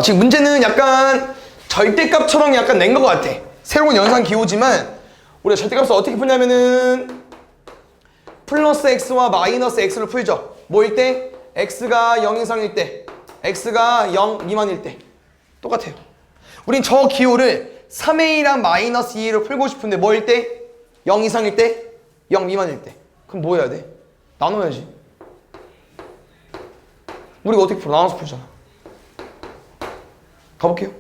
지금 문제는 약간 절대값처럼 약간 낸 것 같아. 새로운 연산 기호지만 우리가 절대값을 어떻게 푸냐면은 플러스 x와 마이너스 x를 풀죠. 뭐일 때? x가 0 이상일 때, x가 0 미만일 때 똑같아요. 우린 저 기호를 3a랑 마이너스 2a로 풀고 싶은데 뭐일 때? 0 이상일 때? 0 미만일 때. 그럼 뭐 해야 돼? 나눠야지. 우리가 어떻게 풀어? 나눠서 풀잖아. 가볼게요.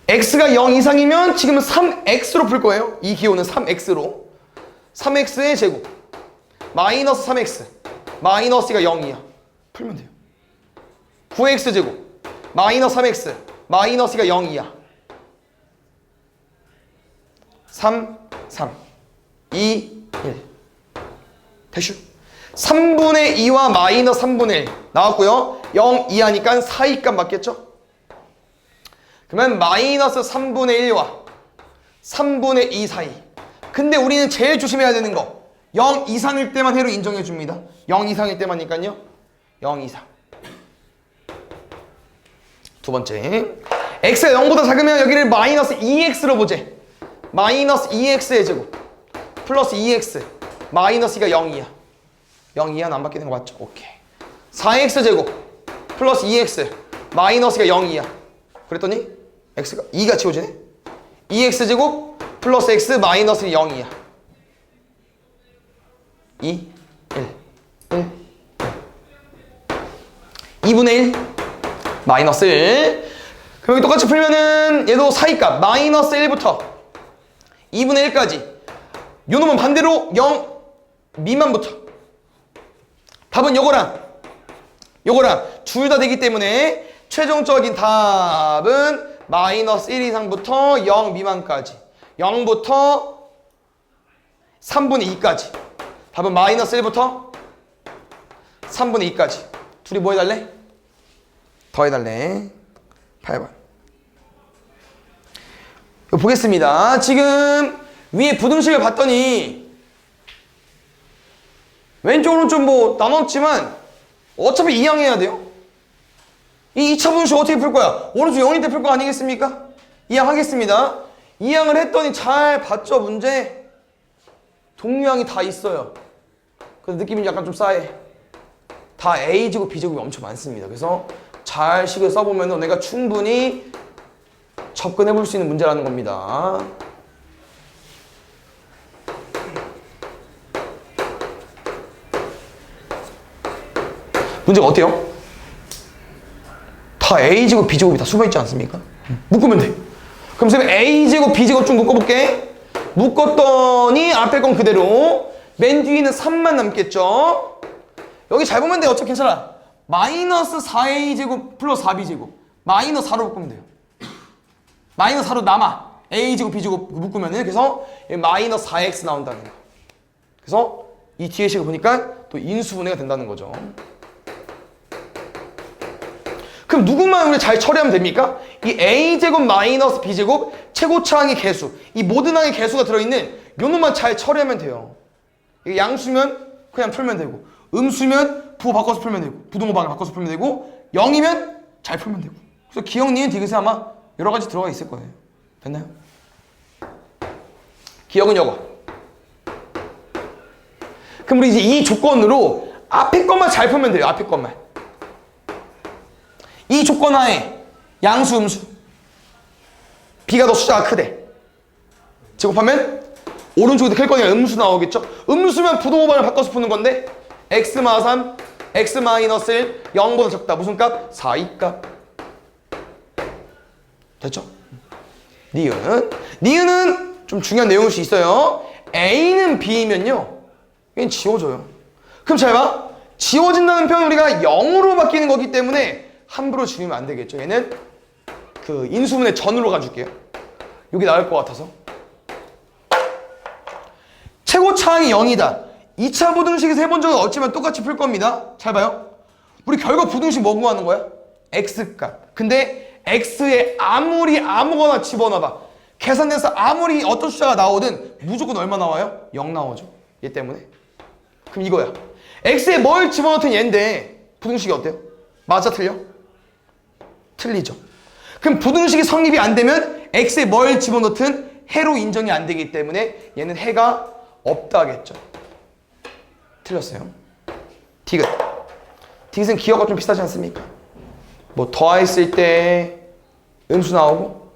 x가 0 이상이면 지금은 3x로 풀 거예요. 이 기호는 3x로. 3x의 제곱 마이너스 3x 마이너스가 0이야. 풀면 돼요. 9x 제곱 마이너스 3x 마이너스가 0이야. 3, 3, 2, 1 대슈. 3분의 2와 마이너스 3분의 1 나왔고요. 0 이하니까 사이값 맞겠죠? 그러면 마이너스 3분의 1와 3분의 2 사이. 근데 우리는 제일 조심해야 되는 거 0 이상일 때만 해로 인정해 줍니다. 0 이상일 때만이니까요. 0 이상. 두 번째, x가 0보다 작으면 여기를 마이너스 2x로 보재. 마이너스 2x의 제곱 플러스 2x 마이너스가 0이야. 0 이하는 안 바뀌는 거 맞죠? 오케이. 4x 제곱 플러스 2x 마이너스가 0이야. 그랬더니 x가 2가 지워지네. 2x 제곱 플러스 x 마이너스 0이야. 2, 1, 1, 2분의 1 마이너스 1. 그럼 여기 똑같이 풀면은 얘도 사이값 마이너스 1부터 2분의 1까지. 요 놈은 반대로 0 미만부터. 답은 요거랑 둘 다 되기 때문에 최종적인 답은 마이너스 1 이상부터 0 미만까지 0부터 3분의 2까지. 답은 마이너스 1부터 3분의 2까지. 둘이 뭐 해달래? 더 해달래. 8번. 이거 보겠습니다. 지금 위에 부등식을 봤더니 왼쪽으로는 좀 뭐 나눴지만 어차피 이항해야 돼요. 이 2차 분식 어떻게 풀 거야? 오른쪽 0일 때 풀 거 아니겠습니까? 이항하겠습니다. 이항을 했더니 잘 봤죠? 문제 동류항이 다 있어요. 그래서 느낌이 약간 좀 싸해. 다 A제곱 B제곱이 엄청 많습니다. 그래서 잘 식을 써보면 내가 충분히 접근해 볼 수 있는 문제라는 겁니다. 문제가 어때요? 다 A제곱 B제곱이 다 숨어있지 않습니까? 묶으면 돼. 그럼 선생님 A제곱 B제곱 쭉 묶어볼게. 묶었더니 앞에 건 그대로 맨 뒤에는 3만 남겠죠. 여기 잘 보면 돼요. 어차피 괜찮아. 마이너스 4a제곱 플러스 4b제곱 마이너스 4로 묶으면 돼요. 마이너스 4로 남아. a제곱 b제곱 묶으면은 그래서 마이너스 4x 나온다는 거. 그래서 이 뒤에 식을 보니까 또 인수분해가 된다는 거죠. 그럼 누구만 우리 잘 처리하면 됩니까? 이 a제곱 마이너스 b제곱 최고차항의 개수, 이 모든 항의 개수가 들어있는 요 놈만 잘 처리하면 돼요. 이게 양수면 그냥 풀면 되고, 음수면 부호 바꿔서 풀면 되고, 부동호방을 바꿔서 풀면 되고, 0이면 잘 풀면 되고. 그래서 기억, 니은, 디귿에 아마 여러 가지 들어가 있을 거예요. 됐나요? 기억은 요거. 그럼 우리 이제 이 조건으로 앞에 것만 잘 풀면 돼요. 앞에 것만. 이 조건 하에 양수, 음수. b가 더 숫자가 크대. 제곱하면 오른쪽에도 클 거니까 음수 나오겠죠? 음수면 부동호방을 바꿔서 푸는 건데 x 마 3, x 마이너스 1, 0보다 적다. 무슨 값? 4이 값. 됐죠? 니은은 좀 중요한 내용일 수 있어요. a는 b이면요 얘는 지워져요. 그럼 잘 봐. 지워진다는 표현은 우리가 0으로 바뀌는 거기 때문에 함부로 지우면 안 되겠죠. 얘는 그 인수분해 전으로 가줄게요. 여기 나올 것 같아서. 최고차항이 0이다. 2차 부등식에서 해본 적은 없지만 똑같이 풀 겁니다. 잘 봐요. 우리 결과 부등식 뭐 구하는 거야? x값. 근데 x에 아무리 아무거나 집어넣어봐. 계산돼서 아무리 어떤 숫자가 나오든 무조건 얼마 나와요? 0 나오죠. 얘 때문에. 그럼 이거야. x에 뭘 집어넣든 얘인데 부등식이 어때요? 맞아 틀려? 틀리죠. 그럼 부등식이 성립이 안 되면 x에 뭘 집어넣든 해로 인정이 안 되기 때문에 얘는 해가 없다겠죠. 틀렸어요. 디귿. 디귿은 기억과 좀 비슷하지 않습니까? 뭐 더했을 때 음수 나오고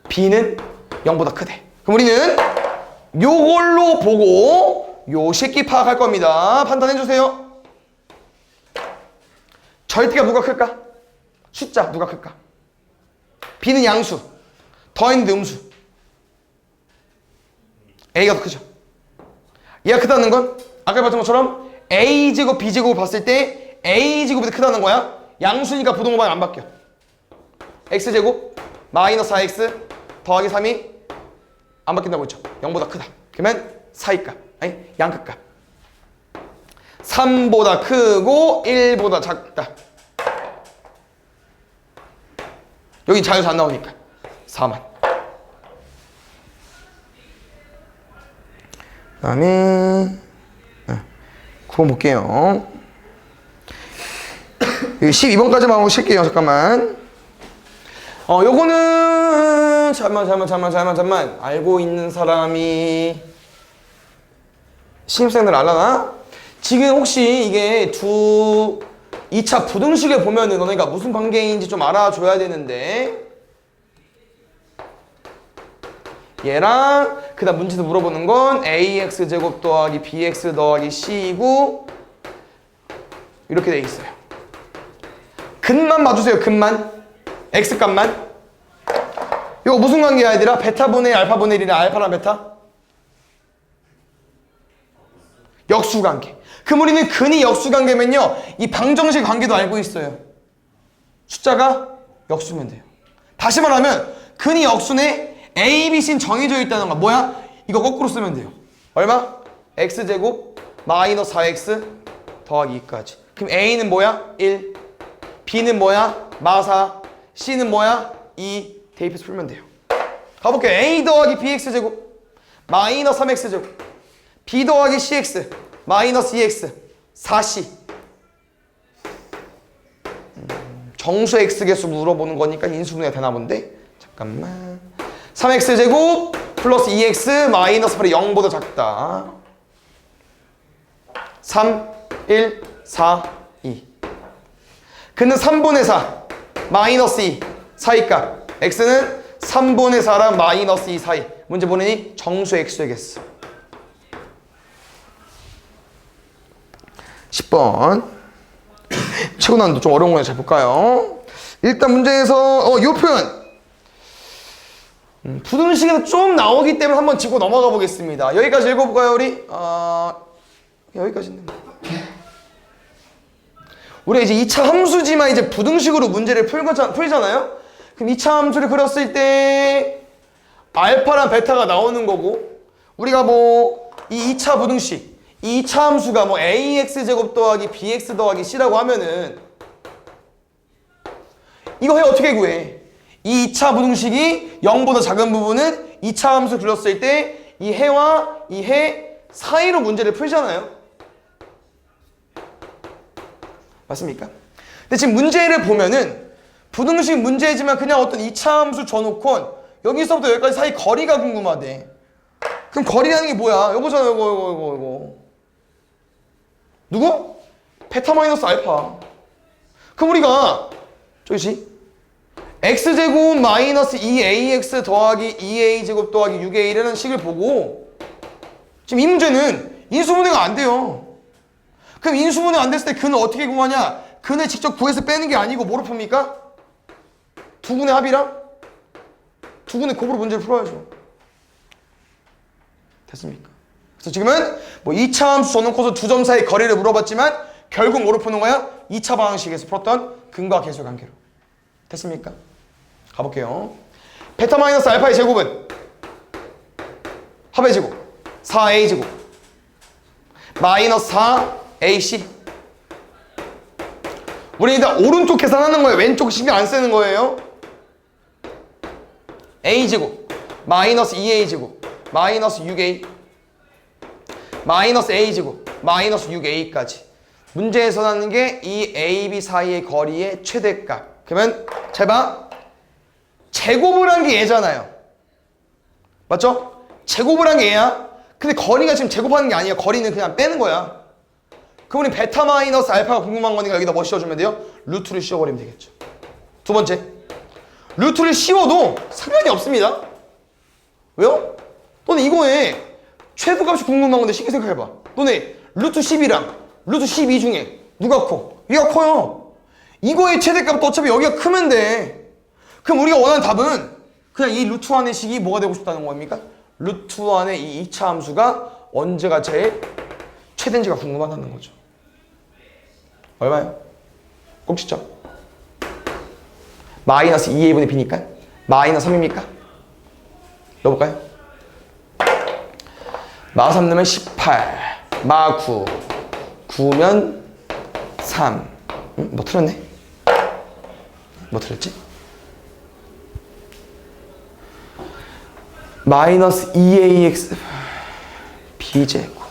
b는 0보다 크대. 그럼 우리는 요걸로 보고 요 새끼 파악할 겁니다. 판단해 주세요. 절대가 누가 클까? 숫자 누가 클까? b는 양수, 더했는데 음수. a가 더 크죠. 얘가 크다는 건 아까 봤던 것처럼 a제곱 b제곱 봤을 때 a제곱이 더 크다는 거야. 양수니까 부동호방이 안 바뀌어. x제곱 마이너스 4x 더하기 3이 안 바뀐다고 했죠. 0보다 크다. 그러면 4이값, 아니 양극값. 3보다 크고 1보다 작다. 여기 자연수 안 나오니까 4만. 그 다음에 9번 볼게요. 여기 12번까지만 하고 쉴게요. 잠깐만. 요거는 잠만 알고 있는 사람이 신입생들 알라나? 지금 혹시 이게 2차 부등식을 보면은 너네가 무슨 관계인지 좀 알아줘야 되는데 얘랑 그 다음 문제에서 물어보는 건 ax제곱 더하기 bx 더하기 c이고 이렇게 돼 있어요. 근만 봐주세요. 근만. x값만. 이거 무슨 관계야 얘들아? 베타분의 알파분의 1이랑 알파랑 베타? 역수관계. 그럼 우리는 근이 역수관계면요 이 방정식 관계도 알고 있어요. 숫자가 역수면 돼요. 다시 말하면 근이 역수네 a, b, c는 정해져 있다는 거. 뭐야? 이거 거꾸로 쓰면 돼요. 얼마? x제곱 마이너스 4x 더하기 2까지. 그럼 a는 뭐야? 1. b는 뭐야? 마4. c는 뭐야? 2. 대입해서 풀면 돼요. 가볼게요. a 더하기 bx제곱 마이너스 3x제곱 b 더하기 cx 마이너스 2x 4c. 정수 x개수 물어보는 거니까 인수분해가 되나 본데? 잠깐만. 3x제곱 플러스 2x 마이너스 8이 0보다 작다. 3, 1, 4, 2. 근은 3분의 4 마이너스 2 사이값. x는 3분의 4랑 마이너스 2 사이. 문제 보내니 정수 x의 개수. 10번. 최고 난이도 좀 어려운 거 잘 볼까요? 일단 문제에서 요 표현. 부등식에서 좀 나오기 때문에 한번 짚고 넘어가 보겠습니다. 여기까지 읽어볼까요, 우리? 여기까지 있는 거. 우리가 이제 2차 함수지만 이제 부등식으로 문제를 풀잖아요? 그럼 2차 함수를 그렸을 때 알파랑 베타가 나오는 거고, 우리가 뭐 이 2차 부등식, 이 2차 함수가 뭐 ax제곱 더하기 bx 더하기 c라고 하면은 이거 해 어떻게 구해? 이 2차 부등식이 0보다 작은 부분은 2차 함수 그렸을 때 이 해와 이 해 사이로 문제를 풀잖아요. 맞습니까? 근데 지금 문제를 보면은 부등식 문제지만 그냥 어떤 2차 함수 줘놓고 여기서부터 여기까지 사이 거리가 궁금하대. 그럼 거리라는 게 뭐야? 요거잖아, 요거. 누구? 베타 마이너스 알파. 그럼 우리가 저기지 x제곱 마이너스 2ax 더하기 2a제곱 더하기 6a라는 식을 보고 지금 이 문제는 인수분해가 안 돼요. 그럼 인수분해 안 됐을 때 근을 어떻게 구하냐? 근을 직접 구해서 빼는 게 아니고 뭐로 풉니까? 두근의 합이랑 두근의 곱으로 문제를 풀어야죠. 됐습니까? 그래서 지금은 뭐 2차 함수 줘놓고서 두 점 사이 거리를 물어봤지만 결국 뭐로 푸는 거야? 2차 방식에서 풀었던 근과 계수의 관계로. 됐습니까? 가볼게요. 베타 마이너스 알파의 제곱은 합의 제곱 4a 제곱 마이너스 4ac. 우리 일단 오른쪽 계산하는 거예요. 왼쪽 신경 안 쓰는 거예요. a 제곱 마이너스 2a 제곱 마이너스 6a 마이너스 a 제곱 마이너스 6a까지. 문제에서 나는 게 이 a, b 사이의 거리의 최대값. 그러면 잘 봐. 제곱을 한 게 얘잖아요. 맞죠? 제곱을 한 게 얘야. 근데 거리가 지금 제곱하는 게 아니야. 거리는 그냥 빼는 거야. 그럼 우리 베타 마이너스 알파가 궁금한 거니까 여기다 뭐 씌워주면 돼요? 루트를 씌워버리면 되겠죠. 두 번째, 루트를 씌워도 상관이 없습니다. 왜요? 너네 이거에 최소값이 궁금한 건데 쉽게 생각해봐. 너네 루트 10이랑 루트 12 중에 누가 커? 얘가 커요. 이거의 최대값도 어차피 여기가 크면 돼. 그럼 우리가 원하는 답은 그냥 이 루트 안의 식이 뭐가 되고 싶다는 겁니까? 루트 안의 이 2차 함수가 언제가 제일 최대인지가 궁금하다는 거죠. 얼마예요? 꼭 진짜 마이너스 2a분의 b니까 마이너스 3입니까? 넣어볼까요? 마 3 넣으면 18 마 9 9면 3 뭐 틀렸네? 뭐 틀렸지? 마이너스 2ax b제곱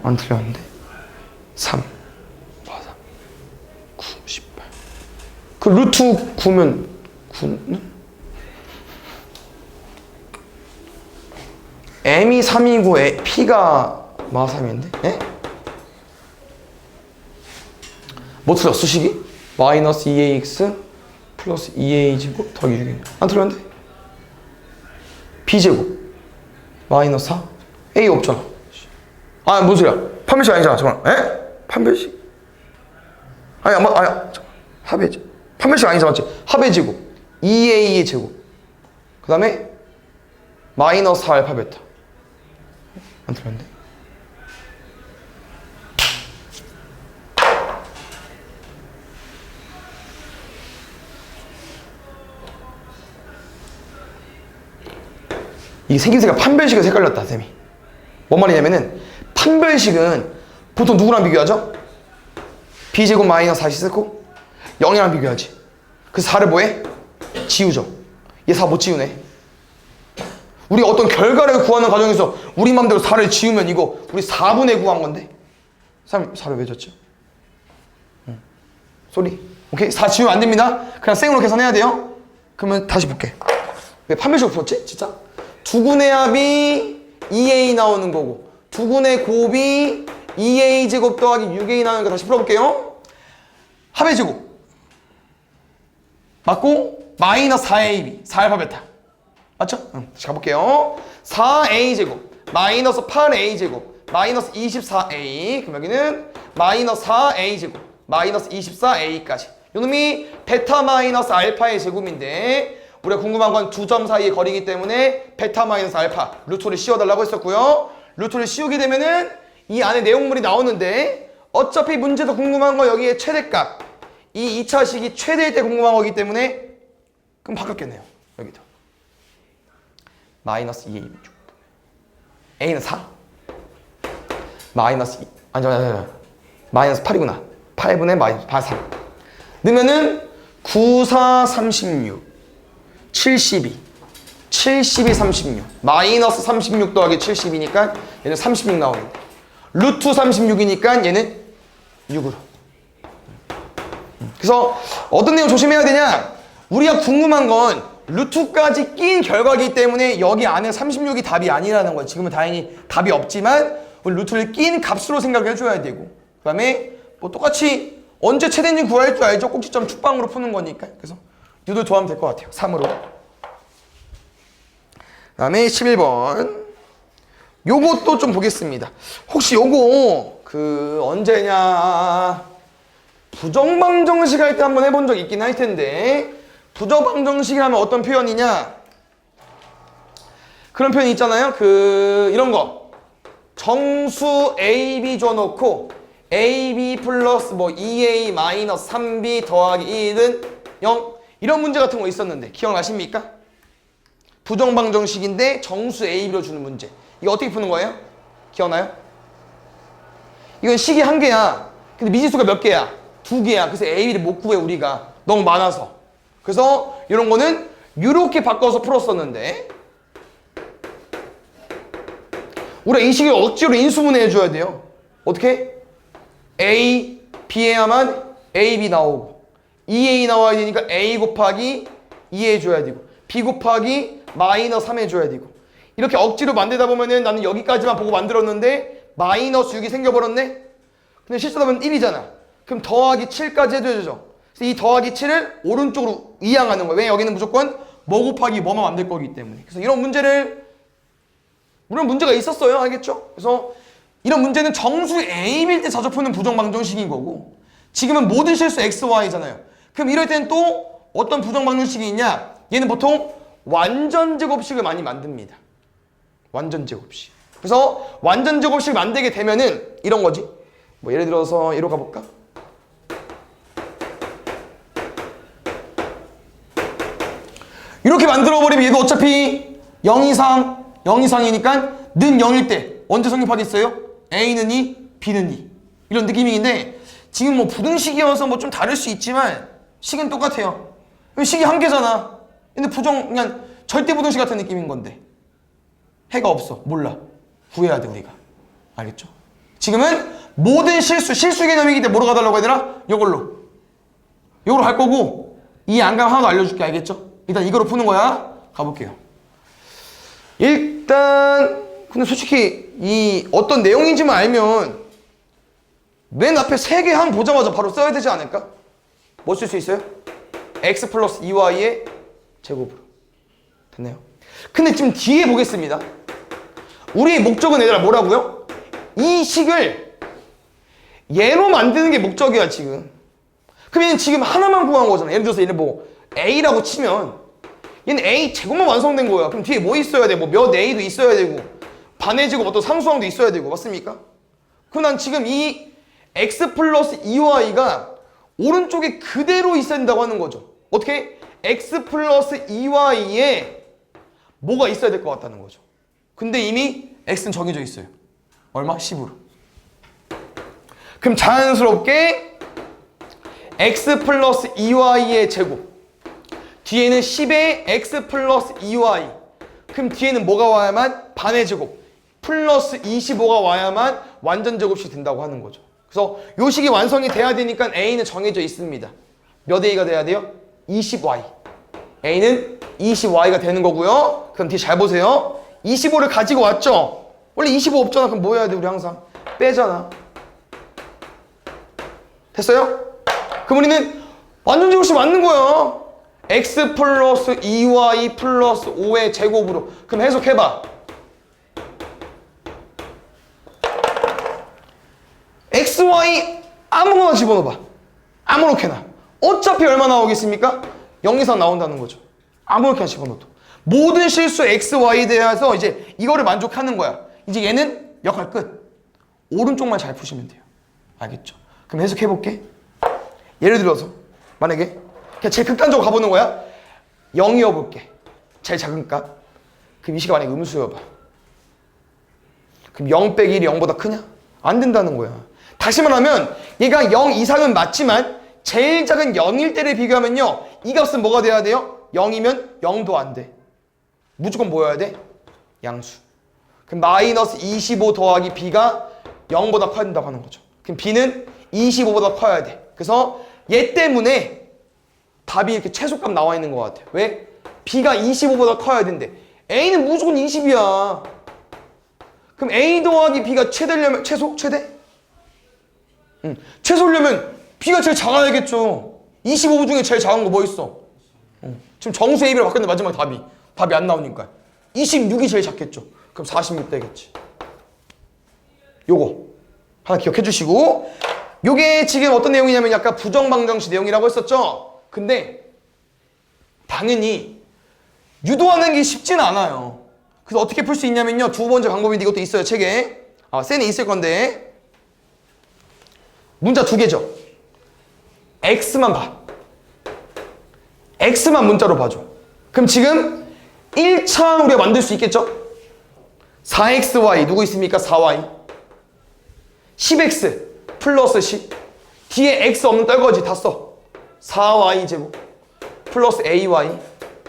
안 틀렸는데 3 맞아 9 18 그 루트 9면 9는 m이 3이고 p가 마 3인데 에? 뭐 틀렸어 식이? 마이너스 2ax 플러스 2a제곱 더하기 6a 안 틀렸는데? b제곱 마이너스 4 a 없잖아. 아 무슨 소리야? 판별식 아니잖아. 잠깐만. 에? 판별식? 아니 합의 판별식 아니잖아. 맞지? 합의 제곱 2a의 제곱 그 다음에 마이너스 4 알파 베타 안 틀렸는데? 이 생김새가 판별식에서 헷갈렸다 쌤이. 뭔 말이냐면은 판별식은 보통 누구랑 비교하죠? b제곱 마이너스 4씩 쓰고 0이랑 비교하지. 그래서 4를 뭐해? 지우죠. 얘 4 못 지우네. 우리 어떤 결과를 구하는 과정에서 우리 맘대로 4를 지우면 이거 우리 4분의 9 한 건데 4를 왜 줬죠? 쏘리. 오케이? 4 지우면 안 됩니다. 그냥 생으로 계산해야 돼요. 그러면 다시 볼게. 왜 판별식을 풀었지? 진짜? 두근의 합이 2a 나오는 거고 두근의 곱이 2a 제곱 더하기 6a 나오는 거 다시 풀어볼게요. 합의 제곱 맞고 마이너스 4ab 4알파 베타 맞죠? 다시 가볼게요. 4a 제곱 마이너스 8a 제곱 마이너스 24a. 그럼 여기는 마이너스 4a 제곱. 마이너스 24a까지. 요놈이 베타 마이너스 알파의 제곱인데 우리가 궁금한 건 두 점 사이의 거리이기 때문에 베타 마이너스 알파 루트를 씌워달라고 했었고요. 루트를 씌우게 되면은 이 안에 내용물이 나오는데 어차피 문제도 궁금한 거 여기에 최대값. 이 2차식이 최대일 때 궁금한 거기 때문에 그럼 바꿨겠네요. 여기도. 마이너스 2a. a는 4. 마이너스 2. 아니. 마이너스 8이구나. 8분의 마이너스 3. 넣으면은 9, 4, 36. 72. 72, 36. 마이너스 36 더하기 70이니까 얘는 36 나오는데. 루트 36이니까 얘는 6으로. 그래서 어떤 내용 조심해야 되냐? 우리가 궁금한 건 루트까지 낀 결과이기 때문에 여기 안에 36이 답이 아니라는 거예요. 지금은 다행히 답이 없지만 루트를 낀 값으로 생각을 해줘야 되고 그 다음에 뭐 똑같이 언제 최대인지 구할 줄 알죠? 꼭지점 축방으로 푸는 거니까. 그래서 유도 좋아하면 될 것 같아요. 3으로. 그 다음에 11번. 요것도 좀 보겠습니다. 혹시 요거 언제냐 부정방정식 할 때 한번 해본 적 있긴 할 텐데 부정방정식 하면 어떤 표현이냐 그런 표현이 있잖아요. 이런 거 정수 AB 줘놓고 AB 플러스 뭐 2A 마이너스 3B 더하기 1은 0 이런 문제 같은 거 있었는데 기억나십니까? 부정방정식인데 정수 AB로 주는 문제. 이거 어떻게 푸는 거예요? 기억나요? 이건 식이 한 개야. 근데 미지수가 몇 개야? 2개야. 그래서 AB를 못 구해 우리가. 너무 많아서. 그래서 이런 거는 이렇게 바꿔서 풀었었는데 우리가 이 식을 억지로 인수분해 해줘야 돼요. 어떻게? A, B해야만 AB 나오고 2A 나와야 되니까 A 곱하기 2 해줘야 되고 B 곱하기 마이너스 3 해줘야 되고 이렇게 억지로 만들다 보면은 나는 여기까지만 보고 만들었는데 마이너스 6이 생겨버렸네? 근데 실수하면 1이잖아. 그럼 더하기 7까지 해줘야죠. 그래서 이 더하기 7을 오른쪽으로 이항하는 거예요. 왜? 여기는 무조건 뭐 곱하기 뭐만 만들 거기 때문에. 그래서 이런 문제를 물론 문제가 있었어요. 알겠죠? 그래서 이런 문제는 정수 A일 때 자주 푸는 부정방정식인 거고 지금은 모든 실수 X, Y잖아요. 그럼 이럴 때는 또 어떤 부정방정식이 있냐? 얘는 보통 완전제곱식을 많이 만듭니다. 완전제곱식. 그래서 완전제곱식 만들게 되면은 이런 거지. 뭐 예를 들어서 이로 가볼까? 이렇게 만들어버리면 얘도 어차피 0 이상이니까 는 0일 때 언제 성립하겠어요? A는 2, B는 2 이런 느낌인데 지금 뭐 부등식이어서 뭐 좀 다를 수 있지만 식은 똑같아요. 식이 한 개잖아. 근데 그냥 절대 부등식 같은 느낌인 건데 해가 없어. 몰라. 구해야 돼 우리가. 알겠죠? 지금은 모든 실수 개념이기 때문에 뭐로 가달라고 얘들아? 요걸로 할 거고 이 안감 하나 더 알려줄게. 알겠죠? 일단 이거로 푸는 거야. 가볼게요. 일단 근데 솔직히 이 어떤 내용인지만 알면 맨 앞에 3개 한 보자마자 바로 써야 되지 않을까? 뭐 쓸 수 있어요? x 플러스 2y의 제곱으로. 됐네요. 근데 지금 뒤에 보겠습니다. 우리의 목적은 얘들아 뭐라고요? 이 식을 얘로 만드는 게 목적이야 지금. 그럼 얘는 지금 하나만 구한 거잖아. 예를 들어서 얘는 뭐 A라고 치면 얘는 A 제곱만 완성된 거야. 그럼 뒤에 뭐 있어야 돼? 뭐 몇 A도 있어야 되고 반의 제곱 어떤 상수항도 있어야 되고 맞습니까? 그럼 난 지금 이 x 플러스 2y가 오른쪽에 그대로 있어야 된다고 하는 거죠. 어떻게? x 플러스 2y에 뭐가 있어야 될 것 같다는 거죠. 근데 이미 x는 정해져 있어요. 얼마? 10으로. 그럼 자연스럽게 x 플러스 2y의 제곱 뒤에는 10의 x 플러스 2y 그럼 뒤에는 뭐가 와야만? 반의 제곱 플러스 25가 와야만 완전 제곱씩 된다고 하는 거죠. 그래서 요 식이 완성이 돼야 되니까 a는 정해져 있습니다. 몇 a가 돼야 돼요? 20y. a는 20y가 되는 거고요. 그럼 뒤에 잘 보세요. 25를 가지고 왔죠? 원래 25 없잖아. 그럼 뭐 해야 돼? 우리 항상 빼잖아. 됐어요? 그럼 우리는 완전 제곱식 맞는 거야. x 플러스 2y 플러스 5의 제곱으로. 그럼 해석해봐. x, y 아무거나 집어넣어봐. 아무렇게나. 어차피 얼마 나오겠습니까? 0 이상 나온다는 거죠. 아무렇게나 집어넣어도. 모든 실수 x, y에 대해서 이제 이거를 만족하는 거야. 이제 얘는 역할 끝. 오른쪽만 잘 푸시면 돼요. 알겠죠? 그럼 해석해볼게. 예를 들어서 만약에 그냥 제일 극단적으로 가보는 거야. 0이어볼게. 제일 작은 값. 그럼 이 시가 만약에 음수여봐. 그럼 0 빼기 1이 0보다 크냐? 안 된다는 거야. 다시 말하면 얘가 0 이상은 맞지만 제일 작은 0일 때를 비교하면요. 이 값은 뭐가 돼야 돼요? 0이면 0도 안 돼. 무조건 뭐여야 돼? 양수. 그럼 마이너스 25 더하기 b가 0보다 커야 된다고 하는 거죠. 그럼 b는 25보다 커야 돼. 그래서 얘 때문에 답이 이렇게 최소값 나와 있는 것 같아요. 왜? b가 25보다 커야 된대. a는 무조건 20이야. 그럼 a 더하기 b가 최대려면 최대? 최소려면 b가 제일 작아야겠죠. 25 중에 제일 작은 거 뭐 있어? 지금 정수 a, b를 바꿨는데 마지막 답이 안 나오니까 26이 제일 작겠죠. 그럼 46 되겠지. 요거 하나 기억해 주시고, 요게 지금 어떤 내용이냐면 약간 부정방정식 내용이라고 했었죠. 근데 당연히 유도하는 게 쉽지는 않아요. 그래서 어떻게 풀 수 있냐면요, 두 번째 방법인데 이것도 있어요, 책에. 쌤이 있을 건데 문자 두 개죠. x만 봐. x만 문자로 봐줘. 그럼 지금 1차 우리가 만들 수 있겠죠? 4xy 누구 있습니까? 4y 10x 플러스 10 뒤에 x 없는 떨거지 다 써. 4y 제곱 플러스 ay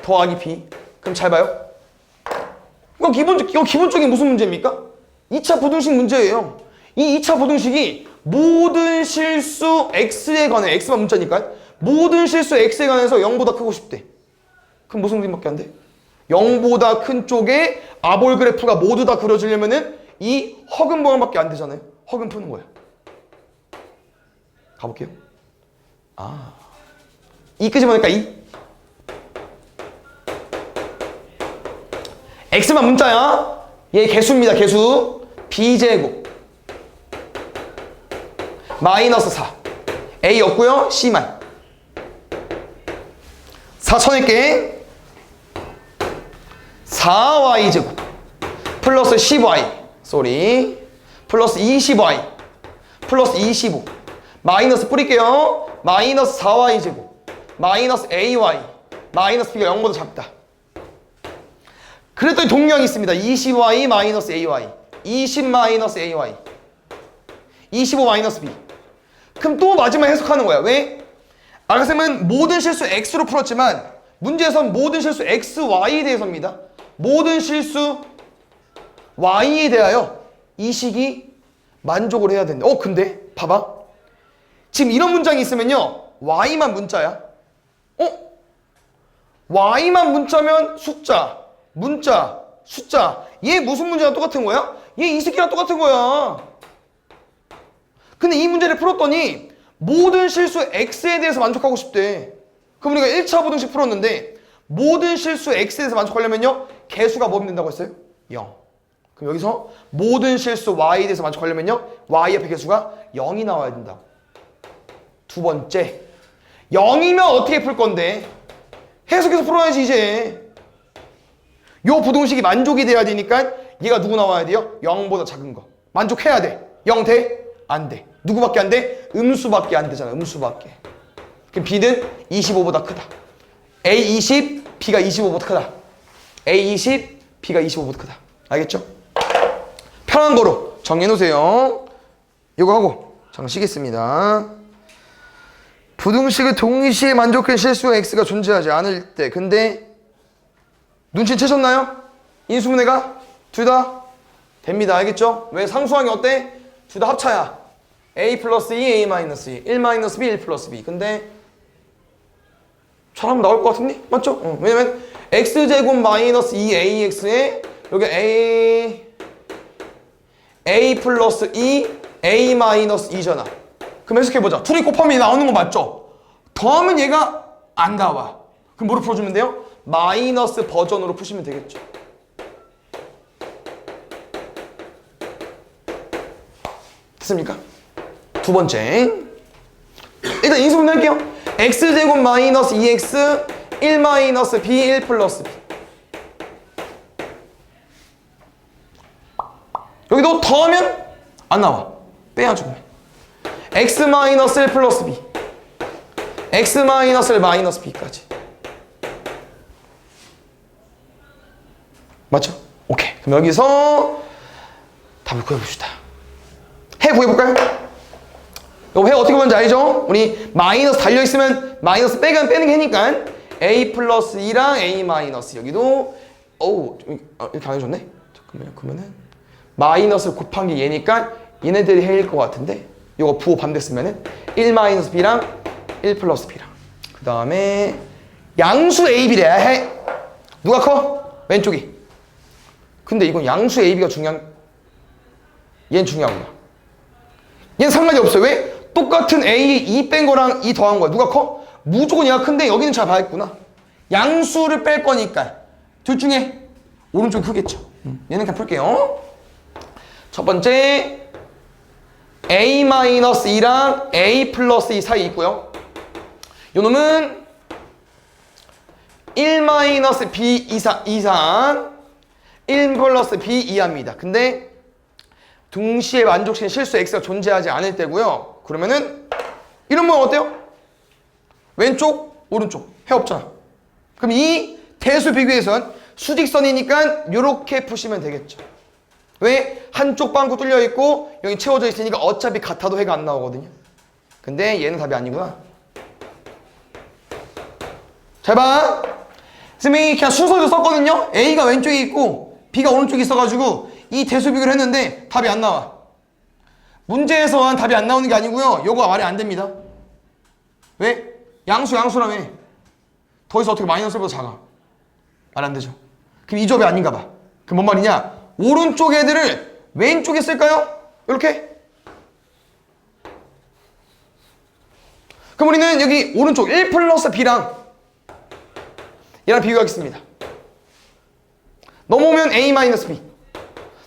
더하기 b. 그럼 잘 봐요. 이거 기본적인 무슨 문제입니까? 2차 부등식 문제예요. 이 2차 부등식이 모든 실수 x에 관해, x만 문자니까 모든 실수 x에 관해서 0보다 크고 싶대. 그럼 무슨 그림밖에 안 돼? 0보다 큰 쪽에 아볼 그래프가 모두 다 그려지려면은 이 허근 모양밖에 안 되잖아요. 허근 푸는 거야. 가볼게요. 이 끄집어낼까? x만 문자야. 얘 개수입니다. 개수. b제곱 마이너스 4 a 없고요. c만 4 쳐낼게. 4y 제곱 플러스 10y 플러스 20y 플러스 25 마이너스 뿌릴게요. 마이너스 4y 제곱 마이너스 ay 마이너스 b가 0보다 작다. 그랬더니 동량이 있습니다. 20y 마이너스 ay 20 마이너스 ay 25 마이너스 b. 그럼 또 마지막 해석하는 거야. 왜? 아까 쌤은 모든 실수 x로 풀었지만 문제에선 모든 실수 x, y에 대해서입니다. 모든 실수 y에 대하여 이 식이 만족을 해야 된다. 근데 봐봐. 지금 이런 문장이 있으면요, y만 문자야. y만 문자면 숫자, 문자, 숫자. 얘 무슨 문제랑 똑같은 거야? 얘 이 새끼랑 똑같은 거야. 근데 이 문제를 풀었더니 모든 실수 x에 대해서 만족하고 싶대. 그럼 우리가 1차 부등식 풀었는데 모든 실수 x에 대해서 만족하려면요, 개수가 뭐 된다고 했어요? 0. 그럼 여기서 모든 실수 y에 대해서 만족하려면요, y 옆에 개수가 0이 나와야 된다고. 두 번째, 0이면 어떻게 풀 건데? 해석해서 풀어야지 이제. 요 부등식이 만족이 돼야 되니까 얘가 누구 나와야 돼요? 0보다 작은 거. 만족해야 돼. 0 돼? 안 돼. 누구밖에 안 돼? 음수밖에 안 되잖아. 음수밖에. 그럼 b는 25보다 크다. a 20, b가 25보다 크다. a 20, b가 25보다 크다. 알겠죠? 편한 거로 정리해 놓으세요. 이거 하고 잠깐 쉬겠습니다. 부등식을 동시에 만족한 실수와 x가 존재하지 않을 때, 근데 눈치 채셨나요? 인수분해가 둘 다 됩니다. 알겠죠? 왜? 상수항이 어때? 둘 다 합차야. a 플러스 2, a 마이너스 2, 1 마이너스 b, 1 플러스 b. 근데 잘하면 나올 것 같은데? 맞죠? 왜냐면 x제곱 마이너스 2ax에 여기 a 플러스 2, a 마이너스 2잖아. 그럼 해석해보자. 둘이 곱하면 나오는 거 맞죠? 더하면 얘가 안 나와. 그럼 뭐로 풀어주면 돼요? 마이너스 버전으로 푸시면 되겠죠. 됐습니까? 두 번째. 일단 인수분해 할게요. x제곱 마이너스 2x 1 마이너스 b 1 플러스 b. 여기도 더하면 안 나와. 빼야죠. x 마이너스 1 플러스 b. x 마이너스 1 마이너스 b까지. 맞죠? 오케이. 그럼 여기서 답을 구해봅시다. 해 구해볼까요? 이거 해 어떻게 보는지 알죠? 우리 마이너스 달려있으면 마이너스 빼면 빼는 게 해니까 a 플러스 2랑 a 마이너스 여기도 이렇게 안 해줬네? 잠깐만요. 그러면은 마이너스 곱한 게 얘니까 얘네들이 해일 것 같은데 이거 부호 반대 쓰면은 1 마이너스 b랑 1 플러스 b랑 그 다음에 양수 a, b래. 해. 누가 커? 왼쪽이. 근데 이건 양수 a, b가 얘는 중요하구나. 얘는 상관이 없어요. 왜? 똑같은 a 2 뺀 거랑 2 더한 거야. 누가 커? 무조건 얘가 큰데 여기는 잘 봐야겠구나. 양수를 뺄 거니까 둘 중에 오른쪽이 크겠죠. 얘는 그냥 풀게요. 첫 번째 a-2랑 a 플러스 2 사이 있고요. 요 놈은 1 마이너스 b 이상 1 플러스 b 이하입니다. 근데 동시에 만족시키는 실수 x가 존재하지 않을 때고요. 그러면은 이런 모양 어때요? 왼쪽, 오른쪽 해 없잖아. 그럼 이 대수 비교에선 수직선이니까 이렇게 푸시면 되겠죠. 왜? 한쪽 빵꾸 뚫려 있고 여기 채워져 있으니까 어차피 같아도 해가 안 나오거든요. 근데 얘는 답이 아니구나. 잘 봐. 선생님이 그냥 순서대로 썼거든요. A가 왼쪽에 있고 B가 오른쪽에 있어가지고 이 대수 비교를 했는데 답이 안 나와. 문제에서는 답이 안 나오는 게 아니고요. 요거 말이 안 됩니다. 왜? 양수라며. 더 이상 어떻게 마이너스보다 작아. 말 안 되죠. 그럼 이 조합이 아닌가 봐. 그럼 뭔 말이냐? 오른쪽 애들을 왼쪽에 쓸까요? 이렇게? 그럼 우리는 여기 오른쪽 1 플러스 b랑 얘랑 비교하겠습니다. 넘어오면 a 마이너스 b.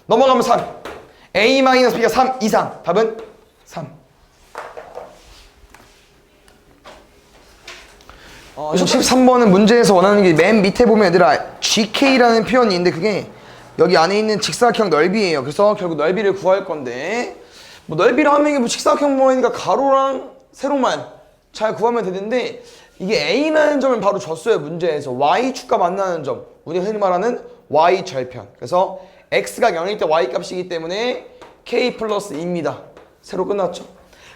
넘어가면 3. a 마이너스 b가 3 이상. 답은 3. 13번은 문제에서 원하는 게 맨 밑에 보면 얘들아 GK라는 표현이 있는데 그게 여기 안에 있는 직사각형 넓이에요. 그래서 결국 넓이를 구할 건데 뭐 넓이를 하면 이게 뭐 직사각형 모양이니까 가로랑 세로만 잘 구하면 되는데 이게 A라는 점을 바로 줬어요. 문제에서 Y축과 만나는 점, 우리가 흔히 말하는 Y절편. 그래서 X가 0일 때 Y 값이기 때문에 K 플러스 2입니다. 세로 끝났죠.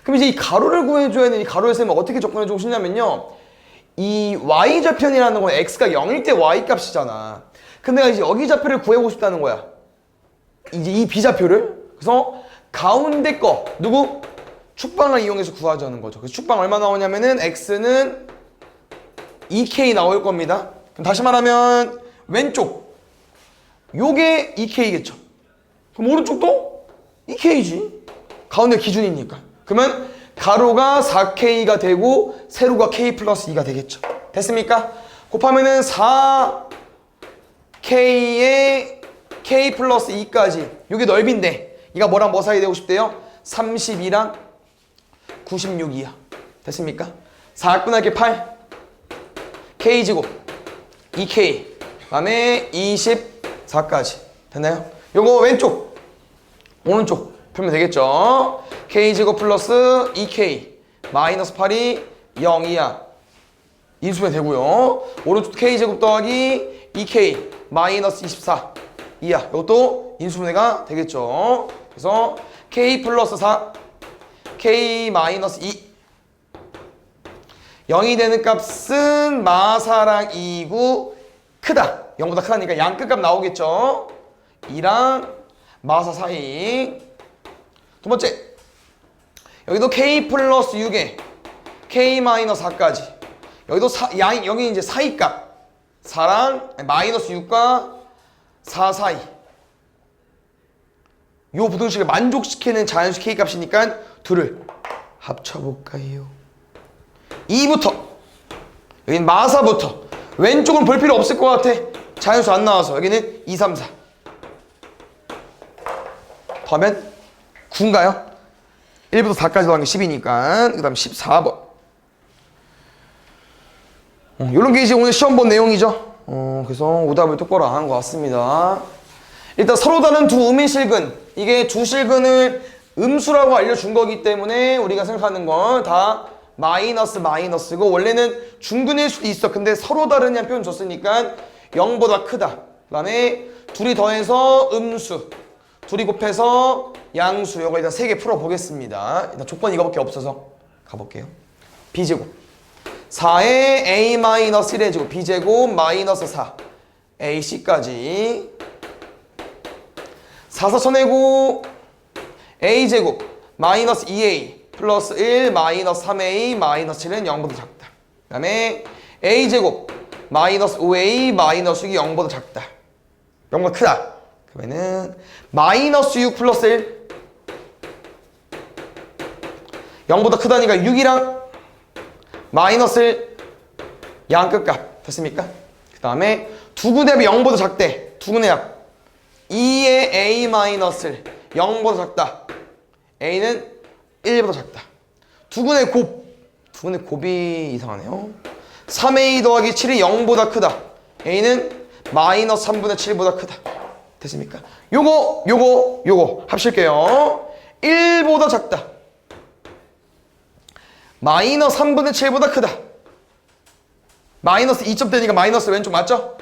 그럼 이제 이 가로를 구해줘야 되니 가로를 쓰면 어떻게 접근해주고 싶냐면요, 이 Y절편이라는 건 X가 0일 때 Y 값이잖아. 근데 내가 이제 여기 좌표를 구해보고 싶다는 거야. 이제 이 B좌표를. 그래서 가운데 거 누구? 축방을 이용해서 구하자는 거죠. 그래서 축방 얼마 나오냐면은 X는 2K 나올 겁니다. 그럼 다시 말하면 왼쪽 요게 2K겠죠. 그럼 오른쪽도 2K지. 가운데 기준이니까. 그러면 가로가 4K가 되고 세로가 K 플러스 2가 되겠죠. 됐습니까? 곱하면은 4K에 K 플러스 2까지. 요게 넓이인데 얘가 뭐랑 뭐 사이 되고 싶대요? 32랑 96이야. 됐습니까? 4분할게 8 K제곱 2K 그 다음에 24까지 됐나요? 요거 왼쪽 오른쪽 풀면 되겠죠? K제곱 플러스 2K 마이너스 8이 0이야. 인수면 되고요. 오른쪽 K제곱 더하기 2K 마이너스 24 2야. 이것도 인수분해가 되겠죠. 그래서 K 플러스 4 K 마이너스 2 0이 되는 값은 마사랑 2고 크다. 0보다 크다니까 양 끝값 나오겠죠. 2랑 마사 사이. 두 번째 여기도 K 플러스 6에 K 마이너스 4까지. 여기도 여기 이제 사이값 4랑 마이너스 6과 4 사이. 요 부등식을 만족시키는 자연수 K 값이니까 둘을 합쳐볼까요? 2부터 여기는 마사부터 왼쪽은 볼 필요 없을 것 같아. 자연수 안 나와서 여기는 2, 3, 4 더하면 9인가요? 1부터 4까지 더한 게 10이니까 그 다음 14번. 이런 게 이제 오늘 시험 본 내용이죠. 그래서 오답을 똑바로 안 한 것 같습니다. 일단 서로 다른 두 음의 실근, 이게 두 실근을 음수라고 알려준 거기 때문에 우리가 생각하는 건 다 마이너스고, 원래는 중근일 수도 있어. 근데 서로 다르냐는 표현 줬으니까 0보다 크다. 그 다음에 둘이 더해서 음수, 둘이 곱해서 양수. 이거 일단 3개 풀어보겠습니다. 일단 조건 이거밖에 없어서 가볼게요. b제곱 4에 a-1의 제곱, b제곱 마이너스 4 ac까지 4, 4 쳐내고 a제곱 마이너스 2a 플러스 1 마이너스 3a 마이너스 7은 0보다 작다. 그 다음에 a제곱 마이너스 5a 마이너스 6이 0보다 작다. 0보다 크다. 그러면은 마이너스 6 플러스 1 0보다 크다니까 6이랑 마이너스 1 양끝값 됐습니까? 그 다음에 두근의 합이 0보다 작대. 두근의 합 2의 a 마이너스 1 0보다 작다. a는 1보다 작다. 두근의 곱이 이상하네요. 3a 더하기 7이 0보다 크다. a는 마이너스 3분의 7보다 크다. 됐습니까? 요거 합칠게요. 1보다 작다. 마이너스 3분의 7보다 크다. 마이너스 2점 되니까 마이너스 왼쪽 맞죠?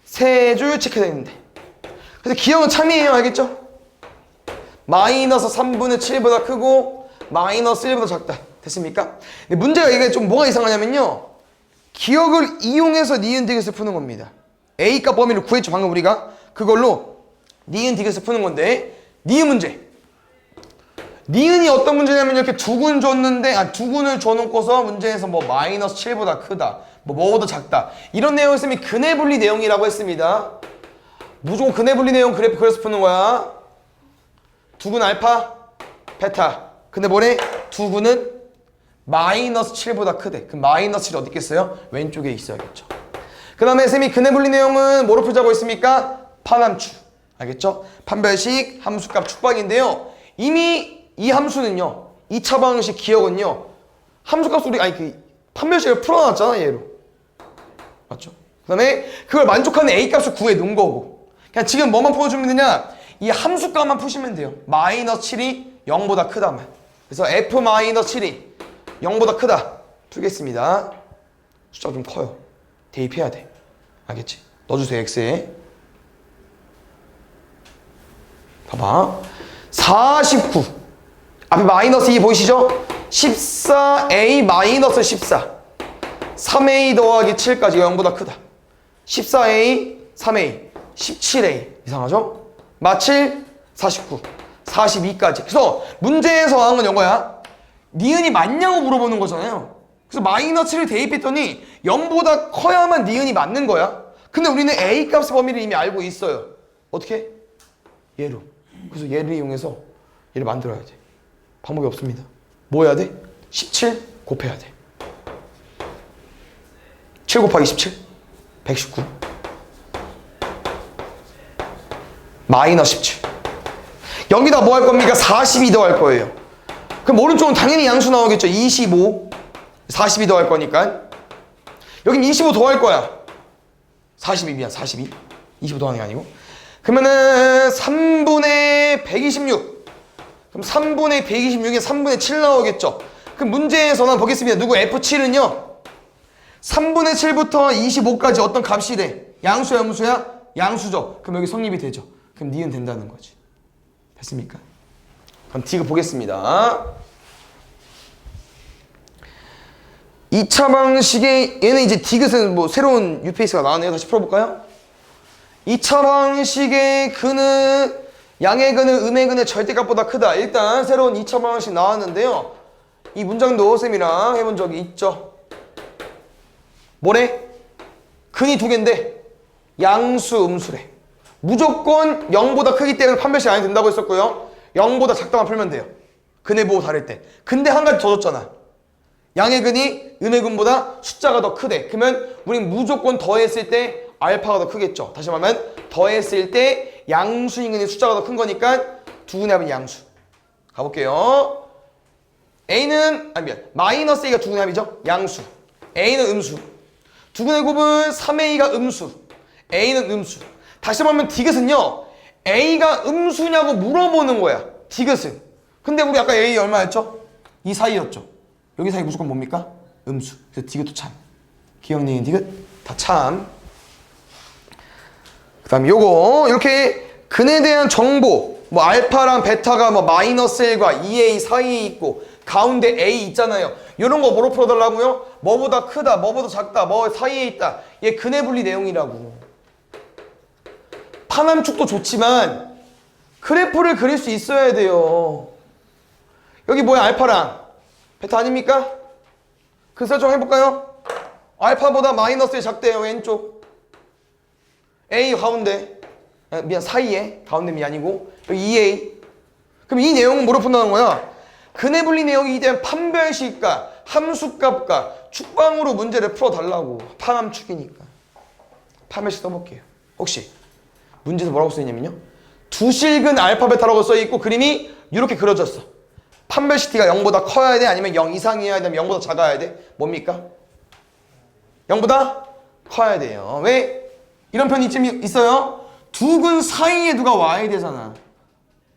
세 줄 체크되어 있는데. 그래서 기억은 참이에요. 알겠죠? 마이너스 3분의 7보다 크고 마이너스 1보다 작다. 됐습니까? 근데 문제가 이게 좀 뭐가 이상하냐면요. 기억을 이용해서 니은 디귿을 푸는 겁니다. A값 범위를 구했죠. 방금 우리가. 그걸로 니은 디귿을 푸는 건데, 니은 문제. 니은이 어떤 문제냐면 이렇게 두근 줬는데, 두근을 줘놓고서 문제에서 뭐 마이너스 7보다 크다, 뭐보다 작다, 이런 내용을 쓰면 근해 분리 내용이라고 했습니다. 무조건 근해 분리 내용 그래프 그래서 푸는 거야. 두근 알파, 베타. 근데 뭐래? 두근은 마이너스 7보다 크대. 그럼 마이너스 7이 어디 있겠어요? 왼쪽에 있어야겠죠. 그 다음에 쌤이 근해 분리 내용은 뭐로 풀자고 했습니까? 판함추. 알겠죠? 판별식, 함수값, 축박인데요. 이미 이 함수는요, 2차 방정식 기억은요, 함수값 우리 판별식을 풀어놨잖아, 얘로. 맞죠? 그 다음에 그걸 만족하는 A값을 구해 놓은 거고, 그냥 지금 뭐만 풀어주면 되냐? 이 함수값만 푸시면 돼요. 마이너스 7이 0보다 크다만. 그래서 F-7이 0보다 크다. 풀겠습니다. 숫자가 좀 커요. 대입해야 돼. 알겠지? 넣어주세요, X에. 봐봐. 49. 앞에 마이너스 2 보이시죠? 14A 마이너스 14. 3A 더하기 7까지 0보다 크다. 14A, 3A, 17A. 이상하죠? 마7, 49, 42까지. 그래서 문제에서 하는 건 이거야. 니은이 맞냐고 물어보는 거잖아요. 그래서 마이너스를 대입했더니 0보다 커야만 니은이 맞는 거야. 근데 우리는 A값 범위를 이미 알고 있어요. 어떻게? 얘로. 그래서 얘를 이용해서 얘를 만들어야 돼. 방법이 없습니다. 뭐 해야 돼? 17 곱해야 돼. 7 곱하기 17 119 마이너스 17. 여기다 뭐 할 겁니까? 42 더할 거예요. 그럼 오른쪽은 당연히 양수 나오겠죠. 25 42 더할 거니까. 여긴 25 더할 거야. 42 미안 42 25 더하는 게 아니고. 그러면은 3분의 126. 그럼 3분의 126에 3분의 7 나오겠죠. 그럼 문제에서는 보겠습니다. 누구 F7은요 3분의 7부터 25까지 어떤 값이 돼? 양수야 음수야? 양수죠. 그럼 여기 성립이 되죠. 그럼 니은 된다는 거지. 됐습니까? 그럼 디귿 보겠습니다. 2차 방식의 얘는 이제 디귿은 뭐 새로운 뉴페이스가 나왔네요. 다시 풀어볼까요? 2차 방식의 근은 양의 근은 음의 근의 절대값보다 크다. 일단 새로운 2차 방식 나왔는데요. 이 문장도 쌤이랑 해본 적이 있죠. 뭐래? 근이 두 개인데 양수 음수래. 무조건 0보다 크기 때문에 판별식 안에 든다고 했었고요. 0보다 작다만 풀면 돼요. 근의 보호 다를 때. 근데 한 가지 더 줬잖아. 양의 근이 음의 근보다 숫자가 더 크대. 그러면 우린 무조건 더했을 때 알파가 더 크겠죠. 다시 말하면 더했을 때 양수인 근의 숫자가 더 큰 거니까 두 근의 합은 양수. 가볼게요. A는 마이너스 A가 두근의 합이죠. 양수. A는 음수. 두근의 곱은 3A가 음수. A는 음수. 다시 말하면 디귿은요. A가 음수냐고 물어보는 거야. 디귿은. 근데 우리 아까 A 얼마였죠? 이 사이였죠. 여기 사이 무조건 뭡니까? 음수. 그래서 디귿도 참. 기억니은 디귿 다 참. 그 다음에 요거 이렇게 근에 대한 정보 뭐 알파랑 베타가 뭐 마이너스 1과 2A 사이에 있고 가운데 A 있잖아요. 이런 거 뭐로 풀어달라고요? 뭐보다 크다, 뭐보다 작다, 뭐 사이에 있다. 얘 근해 분리 내용이라고. 파남축도 좋지만 그래프를 그릴 수 있어야 돼요. 여기 뭐야? 알파랑 베타 아닙니까? 그 설정 해볼까요? 알파보다 마이너스 1 작대요. 왼쪽 A 가운데 미안 사이에 가운데 미안이고 여기 2A. 그럼 이 내용은 뭐로 푼다는 거야? 근해 분리 내용이 되면 판별식과 함수값과 축방으로 문제를 풀어달라고. 파함축이니까 판별식 써볼게요. 혹시 문제에서 뭐라고 써있냐면요, 두실근 알파 베타라고 써있고 그림이 이렇게 그려졌어. 판별식 t가 0보다 커야 돼? 아니면 0 이상이어야 돼? 아니면 0보다 작아야 돼? 뭡니까? 0보다 커야 돼요. 왜? 이런 편이 있어요. 두 근 사이에 누가 와야 되잖아.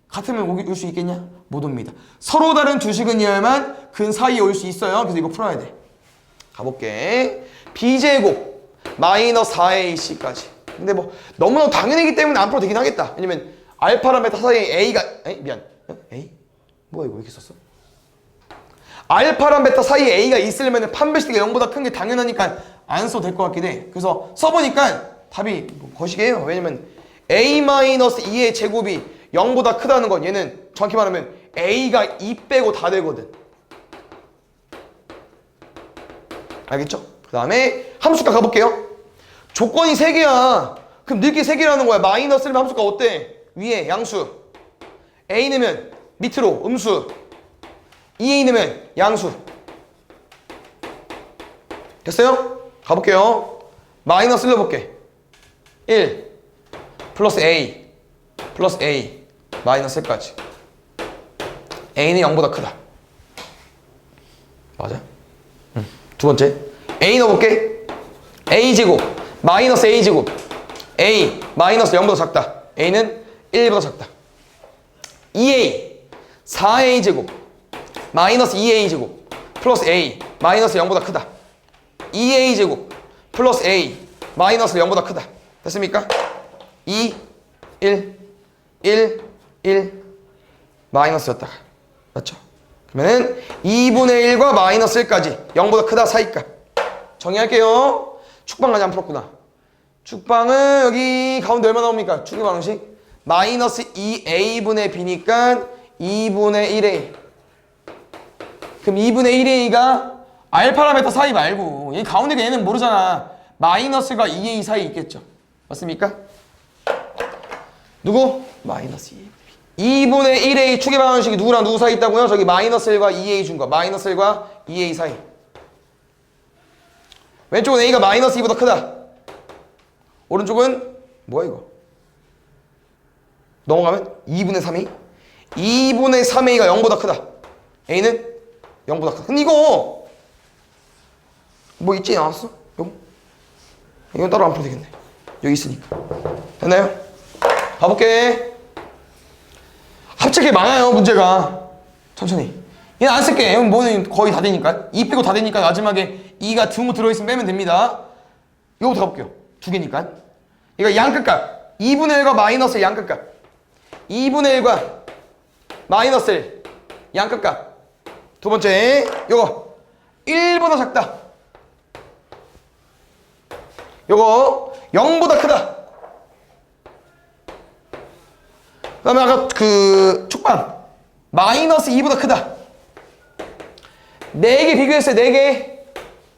같으면 올 수 있겠냐? 못 옵니다. 서로 다른 두 식은이어야만 근 사이에 올 수 있어요. 그래서 이거 풀어야 돼. 가볼게. b제곱 마이너스 4ac까지. 근데 뭐 너무나 당연하기 때문에 안 풀어도 되긴 하겠다. 왜냐면 알파랑 베타 사이에 a가 미안. a? 뭐야 이거 왜 이렇게 썼어? 알파랑 베타 사이에 a가 있으려면 판별식이 0보다 큰 게 당연하니까 안 써도 될 것 같긴 해. 그래서 써보니까 답이 뭐 거시기해요. 왜냐면 a-2의 제곱이 0보다 크다는 건 얘는 정확히 말하면 a가 2 빼고 다 되거든. 알겠죠? 그 다음에 함수값 가볼게요. 조건이 3개야. 그럼 늘 게 3개라는 거야. 마이너스 1면 함수값 어때? 위에 양수. a 넣으면 밑으로 음수. 2a 넣으면 양수. 됐어요? 가볼게요. 마이너스 1 넣어볼게. 1 플러스 a 플러스 a 마이너스 1까지. a는 0보다 크다. 맞아? 응. 두 번째 a 넣어볼게. a제곱 마이너스 a제곱 a 마이너스 0보다 작다. a는 1보다 작다. 2a 4a제곱 마이너스 2a제곱 플러스 a 마이너스 0보다 크다. 2a제곱 플러스 a 마이너스 0보다 크다. 됐습니까? 2 1 1 1 마이너스였다가 맞죠? 그러면은 2분의 1과 마이너스 1까지 0보다 크다 사이값 정의할게요. 축방까지 안 풀었구나. 축방은 여기 가운데 얼마 나옵니까? 축의 방식 마이너스 2a분의 b니까 2분의 1a. 그럼 2분의 1a가 알파랑 베타 사이 말고 이 가운데 얘는 모르잖아. 마이너스가 2a 사이 있겠죠. 맞습니까? 누구? 마이너스 2분의 1a 축의 방정식이 누구랑 누구 사이 있다고요? 저기 마이너스 1과 2a 준 거. 마이너스 1과 2a 사이. 왼쪽은 a가 마이너스 2보다 크다. 오른쪽은 뭐야 이거? 넘어가면 2분의 3a. 2분의 3a가 0보다 크다. a는 0보다 크다. 근데 이거 뭐 있지 않았어? 이건 따로 안 풀어도 되겠네. 여기 있으니까. 됐나요? 가볼게. 합체계 많아요 문제가. 천천히. 얘는 안 쓸게. 이건 뭐는 거의 다 되니까. 2 빼고 다 되니까 마지막에 2가 등호 들어있으면 빼면 됩니다. 이거부터 가볼게요. 두 개니까. 이거 양끝값 2분의 1과 마이너스 양끝값 2분의 1과 마이너스 1 양끝값. 두 번째 요거 1보다 작다. 요거 0보다 크다. 그 다음에 아까 그 축방 마이너스 2보다 크다. 4개 비교했어요. 4개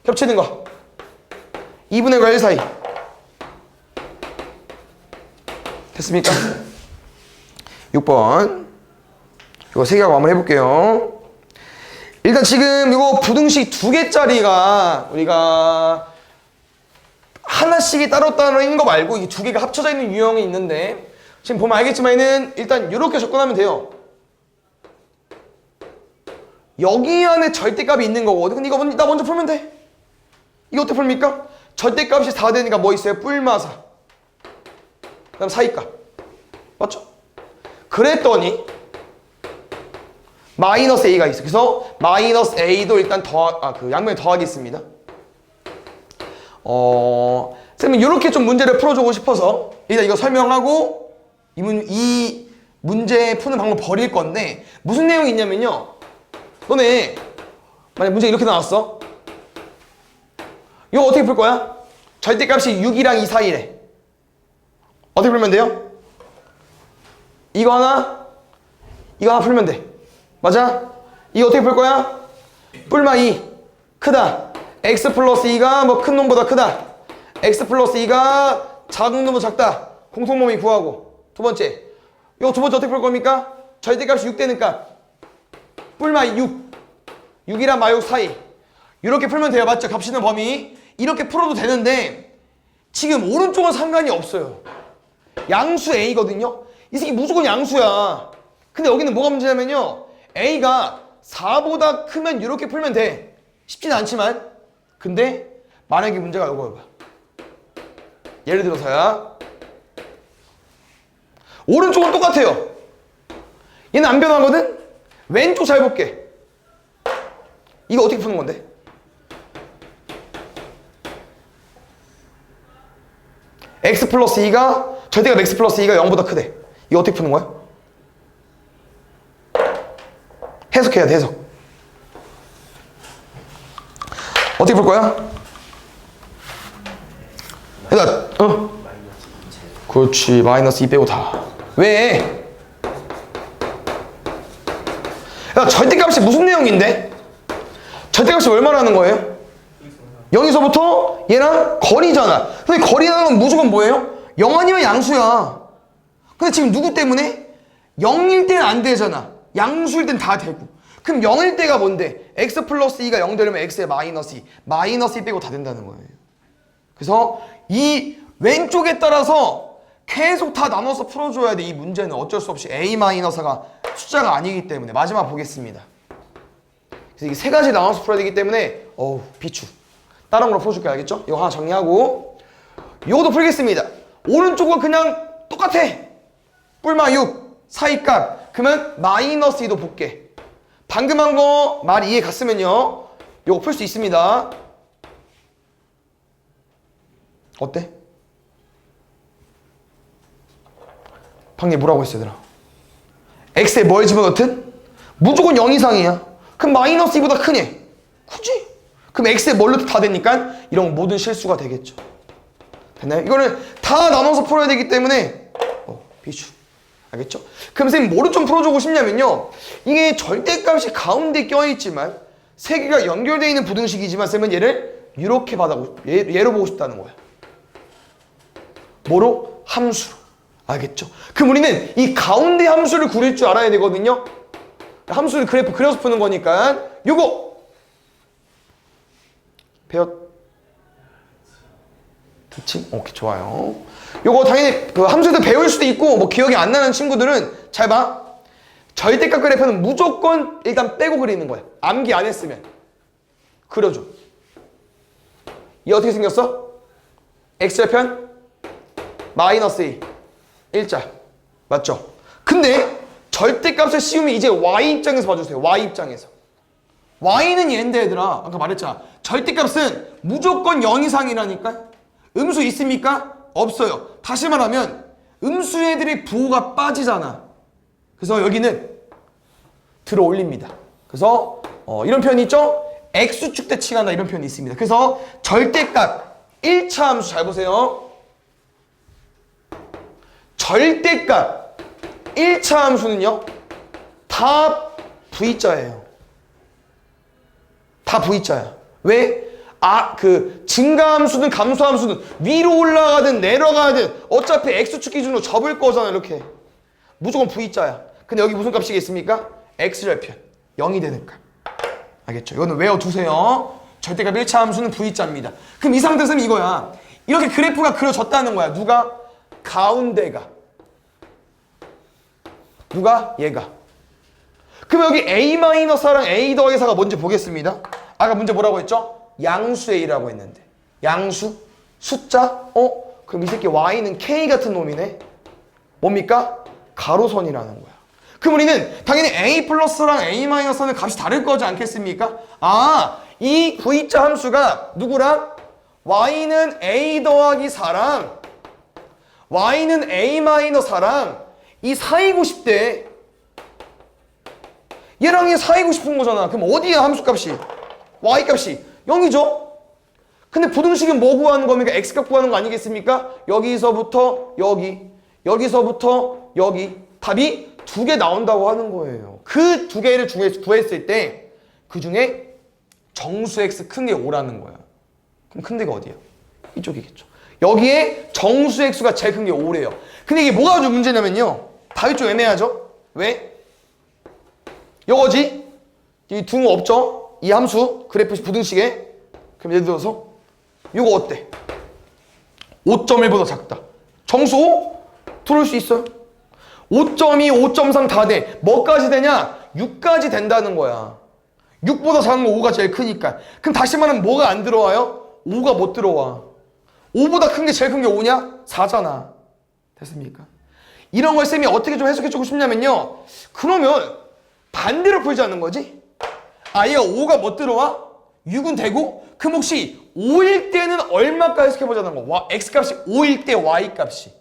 겹치는 거 2분의 1과 1 사이. 됐습니까? 6번 이거 3개 하고 한번 해볼게요. 일단 지금 이거 부등식 2개짜리가 우리가 하나씩이 따로따로 있는 거 말고 이 2개가 합쳐져 있는 유형이 있는데 지금 보면 알겠지만은 일단 이렇게 접근하면 돼요. 여기 안에 절대값이 있는 거거든. 근데 이거 나 먼저 풀면 돼. 이거 어떻게 풀립니까? 절대값이 4 되니까 뭐 있어요? 뿔마사. 그 다음 사이값. 맞죠? 그랬더니 마이너스 a가 있어. 그래서 마이너스 a도 일단 양면에 더하겠습니다. 쌤은 이렇게 좀 문제를 풀어주고 싶어서 일단 이거 설명하고 이 문제 푸는 방법 버릴 건데 무슨 내용이 있냐면요. 너네 만약 문제 이렇게 나왔어. 이거 어떻게 풀 거야? 절대값이 6이랑 2 사이래. 어떻게 풀면 돼요? 이거 하나 풀면 돼. 맞아? 이거 어떻게 풀 거야? 뿔마 2 크다. x 플러스 2가 뭐 큰 놈보다 크다. x 플러스 2가 작은 놈보다 작다. 공통범위 구하고. 두 번째. 이거 두 번째 어떻게 풀 겁니까? 절대값이 6 되는 값. 뿔마 6. 6이랑 마육 사이. 이렇게 풀면 돼요. 맞죠? 값 씻는 범위. 이렇게 풀어도 되는데 지금 오른쪽은 상관이 없어요. 양수 a거든요. 이 새끼 무조건 양수야. 근데 여기는 뭐가 문제냐면요. a가 4보다 크면 이렇게 풀면 돼. 쉽지는 않지만. 근데 만약에 문제가 이거야. 예를 들어서야 오른쪽은 똑같아요. 얘는 안 변하거든? 왼쪽 잘 볼게. 이거 어떻게 푸는 건데? x 플러스 2가 절대값 x 플러스 2가 0보다 크대. 이거 어떻게 푸는 거야? 해석해야 돼. 해석. 어떻게 풀 거야? 일단 그렇지. 마이너스 2 빼고 다. 왜? 야, 절대값이 무슨 내용인데? 절대값이 얼마나 하는 거예요? 여기서부터 얘랑 거리잖아. 근데 거리라는 건 무조건 뭐예요? 0 아니면 양수야. 근데 지금 누구 때문에? 0일 때는 안 되잖아. 양수일 땐 다 되고. 그럼 0일 때가 뭔데? x 플러스 2가 0 되려면 x의 마이너스 2. 마이너스 2 빼고 다 된다는 거예요. 그래서 이 왼쪽에 따라서 계속 다 나눠서 풀어줘야 돼. 이 문제는 어쩔 수 없이 a-가 숫자가 아니기 때문에. 마지막 보겠습니다. 그래서 이게 세 가지 나눠서 풀어야 되기 때문에 비추. 다른 걸로 풀어줄게. 알겠죠? 이거 하나 정리하고 이것도 풀겠습니다. 오른쪽은 그냥 똑같아. 뿔마 6 사이값. 그러면 마이너스 2도 볼게. 방금 한 거 말 이해 갔으면요 이거 풀 수 있습니다. 어때? 방금 뭐라고 했어 얘들아? x에 뭘 집어넣든? 무조건 0 이상이야. 그럼 마이너스 2보다 크니? 굳이? 그럼 x에 뭘 넣든 다 되니까 이런 모든 실수가 되겠죠. 됐나요? 이거는 다 나눠서 풀어야 되기 때문에 비추. 알겠죠? 그럼 선생님 뭐를 좀 풀어주고 싶냐면요. 이게 절대값이 가운데 껴있지만 세 개가 연결되어 있는 부등식이지만 쌤은 얘를 이렇게 얘로 보고 싶다는 거야. 뭐로? 함수로. 알겠죠? 그럼 우리는 이 가운데 함수를 구릴 줄 알아야 되거든요. 함수를 그래프 그려서 푸는 거니까 요거 그치? 오케이, 좋아요. 요거 당연히 그 함수도 배울 수도 있고 뭐 기억이 안 나는 친구들은 잘 봐. 절대값 그래프는 무조건 일단 빼고 그리는 거야. 암기 안 했으면 그려줘. 이 어떻게 생겼어? x절편 마이너스 2 일자 맞죠? 근데 절대값을 씌우면 이제 y 입장에서 봐주세요. y 입장에서 y는 얘인데 얘들아 아까 말했잖아. 절대값은 무조건 0 이상이라니까. 음수 있습니까? 없어요. 다시 말하면 음수 애들이 부호가 빠지잖아. 그래서 여기는 들어 올립니다. 그래서 이런 표현이 있죠? x축 대칭한다 이런 표현이 있습니다. 그래서 절대값 1차 함수 잘 보세요. 절대값 1차 함수는요 다 V자예요. 다 V자야. 왜? 증가함수든 감소함수든 위로 올라가든 내려가든 어차피 x축 기준으로 접을 거잖아. 이렇게 무조건 V자야. 근데 여기 무슨 값이겠습니까? x절편 0이 되는 값. 알겠죠? 이거는 외워두세요. 절대값 1차 함수는 V자입니다. 그럼 이 상태에서 이거야. 이렇게 그래프가 그려졌다는 거야. 누가? 가운데가. 누가? 얘가. 그럼 여기 a-4랑 a 더하기 4가 뭔지 보겠습니다. 아까 문제 뭐라고 했죠? 양수 a라고 했는데 양수? 숫자? 그럼 이 새끼 y는 k 같은 놈이네. 뭡니까? 가로선이라는 거야. 그럼 우리는 당연히 a 플러스랑 a 마이너스는 값이 다를 거지 않겠습니까? 이 V자 함수가 누구랑? y는 a 더하기 4랑 y는 a 마이너스 4랑 이 사이고 싶대. 얘랑 얘 사이고 싶은 거잖아. 그럼 어디야 함수값이? y값이 0이죠? 근데 부등식은 뭐 구하는 겁니까? x값 구하는 거 아니겠습니까? 여기서부터 여기, 여기서부터 여기 답이 2개 나온다고 하는 거예요. 그 2개를 구했을 때 그 중에 정수 x 큰 게 5라는 거야. 그럼 큰 데가 어디야? 이쪽이겠죠. 여기에 정수 x가 제일 큰 게 5래요. 근데 이게 뭐가 좀 문제냐면요. 답이 좀 애매하죠? 왜? 이거지? 이 둥 없죠? 이 함수 그래프 부등식에. 그럼 예를 들어서 이거 어때? 5.1보다 작다. 정수 5? 들어올 수 있어요. 5.2, 5.3 다 돼. 뭐까지 되냐? 6까지 된다는 거야. 6보다 작은 거 5가 제일 크니까. 그럼 다시 말하면 뭐가 안 들어와요? 5가 못 들어와. 5보다 큰 게 제일 큰 게 5냐? 4잖아. 됐습니까? 이런 걸 쌤이 어떻게 좀 해석해주고 싶냐면요. 그러면 반대로 풀자는 거지? 얘가 5가 못 들어와? 6은 되고? 그럼 혹시 5일 때는 얼마까 해석해보자는 거. x값이 5일 때 y값이.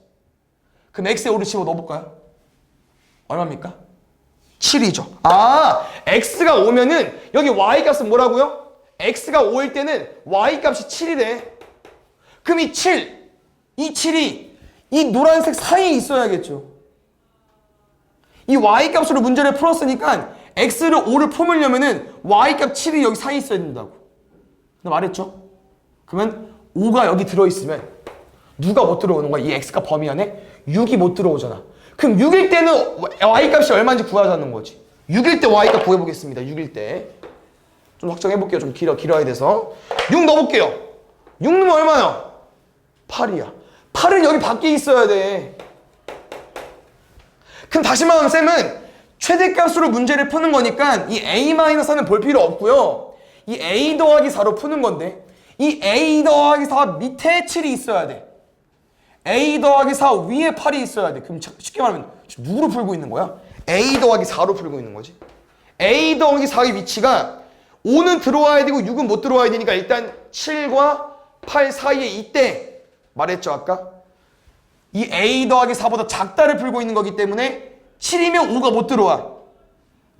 그럼 x에 5를 집어 넣어볼까요? 얼마입니까? 7이죠. x가 5면은 여기 y값은 뭐라고요? x가 5일 때는 y값이 7이래. 그럼 이 7이 이 노란색 사이에 있어야겠죠. 이 y값으로 문제를 풀었으니까 x를 5를 품으려면은 y값 7이 여기 사이에 있어야 된다고. 말했죠? 그러면 5가 여기 들어있으면 누가 못 들어오는 거야? 이 x가 범위 안에 6이 못 들어오잖아. 그럼 6일 때는 y값이 얼마인지 구하자는 거지. 6일 때 y값 구해보겠습니다. 6일 때. 좀 확정해볼게요. 좀 길어야 돼서. 6 넣어볼게요. 6 넣으면 얼마야? 8이야. 8은 여기 밖에 있어야 돼. 그럼 다시 말하면 쌤은 최대값으로 문제를 푸는 거니까 이 a-4는 볼 필요 없고요. 이 a 더하기 4로 푸는 건데 이 a 더하기 4 밑에 7이 있어야 돼. a 더하기 4 위에 8이 있어야 돼. 그럼 쉽게 말하면 누구로 풀고 있는 거야? a 더하기 4로 풀고 있는 거지. a 더하기 4의 위치가 5는 들어와야 되고 6은 못 들어와야 되니까 일단 7과 8 사이에 있대. 말했죠 아까? 이 a 더하기 4보다 작다를 풀고 있는 거기 때문에 7이면 5가 못 들어와.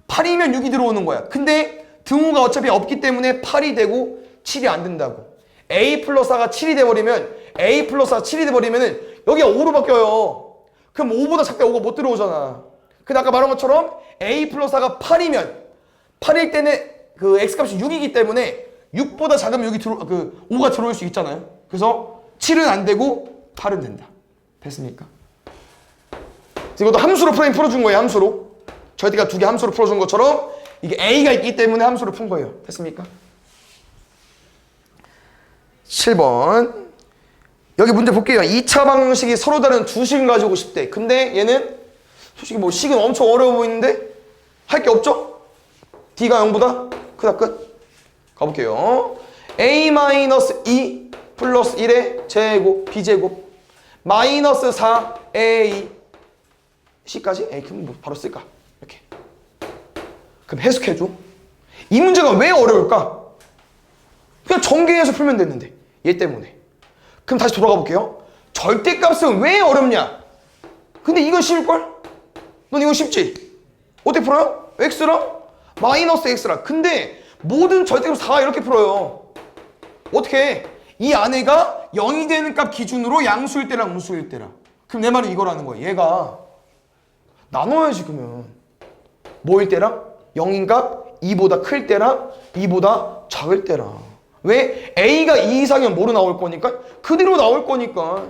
8이면 6이 들어오는 거야. 근데 등호가 어차피 없기 때문에 8이 되고 7이 안 된다고. a 플러스 4가 7이 돼버리면 a 플러스 4가 7이 돼버리면은 여기가 5로 바뀌어요. 그럼 5보다 작다 5가 못 들어오잖아. 근데 아까 말한 것처럼 a 플러스 4가 8일 때는 그 x값이 6이기 때문에 6보다 작으면 여기 5가 들어올 수 있잖아요. 그래서 7은 안 되고 8은 된다. 됐습니까? 이것도 함수로 풀어준 거예요. 함수로. 저희가 2개 함수로 풀어준 것처럼 이게 a가 있기 때문에 함수로 푼 거예요. 됐습니까? 7번 여기 문제 볼게요. 2차 방정식이 서로 다른 두 식을 가지고 싶대. 근데 얘는 솔직히 뭐 식은 엄청 어려워 보이는데 할 게 없죠? d가 0보다 크다 끝. 가볼게요. a-2 플러스 1의 제곱 b제곱 마이너스 4a c까지? 그럼 뭐 바로 쓸까? 이렇게. 그럼 해석해줘. 이 문제가 왜 어려울까? 그냥 전개해서 풀면 됐는데 얘 때문에. 그럼 다시 돌아가 볼게요. 절대값은 왜 어렵냐? 근데 이건 쉬울걸? 넌 이거 쉽지? 어떻게 풀어요? x랑 마이너스 x랑. 근데 모든 절대값 4가 이렇게 풀어요. 어떻게 해? 이 안에가 0이 되는 값 기준으로 양수일 때랑 음수일 때랑. 그럼 내 말은 이거라는 거야. 얘가 나눠야지 그러면. 뭐일 때랑? 0인 값 2보다 클 때랑 2보다 작을 때랑. 왜? a가 2 이상이면 뭐로 나올 거니까? 그대로 나올 거니까.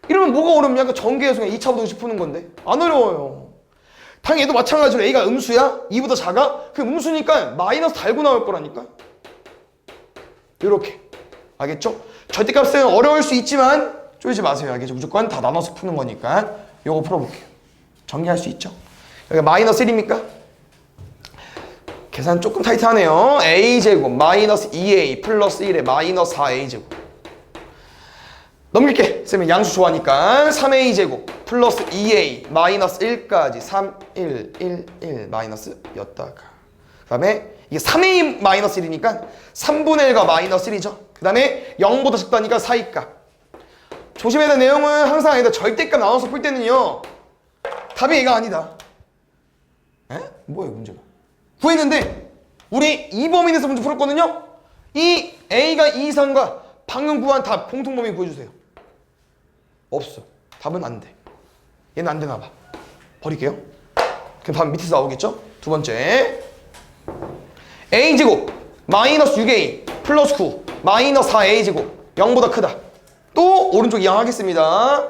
이러면 뭐가 어렵냐? 그 전개해서 그냥 2차 부등식 푸는 건데. 안 어려워요. 당연히 얘도 마찬가지로 a가 음수야? 2보다 작아? 그럼 음수니까 마이너스 달고 나올 거라니까. 이렇게. 알겠죠? 절대값은 어려울 수 있지만 쪼이지 마세요. 알겠죠? 무조건 다 나눠서 푸는 거니까. 요거 풀어볼게요. 정리할 수 있죠? 여기 마이너스 1입니까? 계산 조금 타이트하네요. a제곱 마이너스 2a 플러스 1에 마이너스 4a제곱. 넘길게. 쌤이 양수 좋아하니까 3a제곱 플러스 2a 마이너스 1까지 3, 1, 1, 1 마이너스 였다가 그 다음에 이게 3a 마이너스 1이니까 3분의 1과 마이너스 1이죠. 그 다음에 0보다 작다니까 4이값. 조심해야 될 내용은 항상 여기다 절대값 나눠서 풀 때는요 답이 얘가 아니다. 에? 뭐예요 문제가? 구했는데 우리 이 범위 내에서 문제 풀었거든요. 이 a가 2 이상과 방금 구한 답 공통범위 구해주세요. 없어. 답은 안 돼. 얘는 안 되나 봐. 버릴게요. 그럼 답 밑에서 나오겠죠? 두 번째 a제곱 마이너스 6a 플러스 9 마이너스 4a제곱 0보다 크다. 또 오른쪽 이항하겠습니다.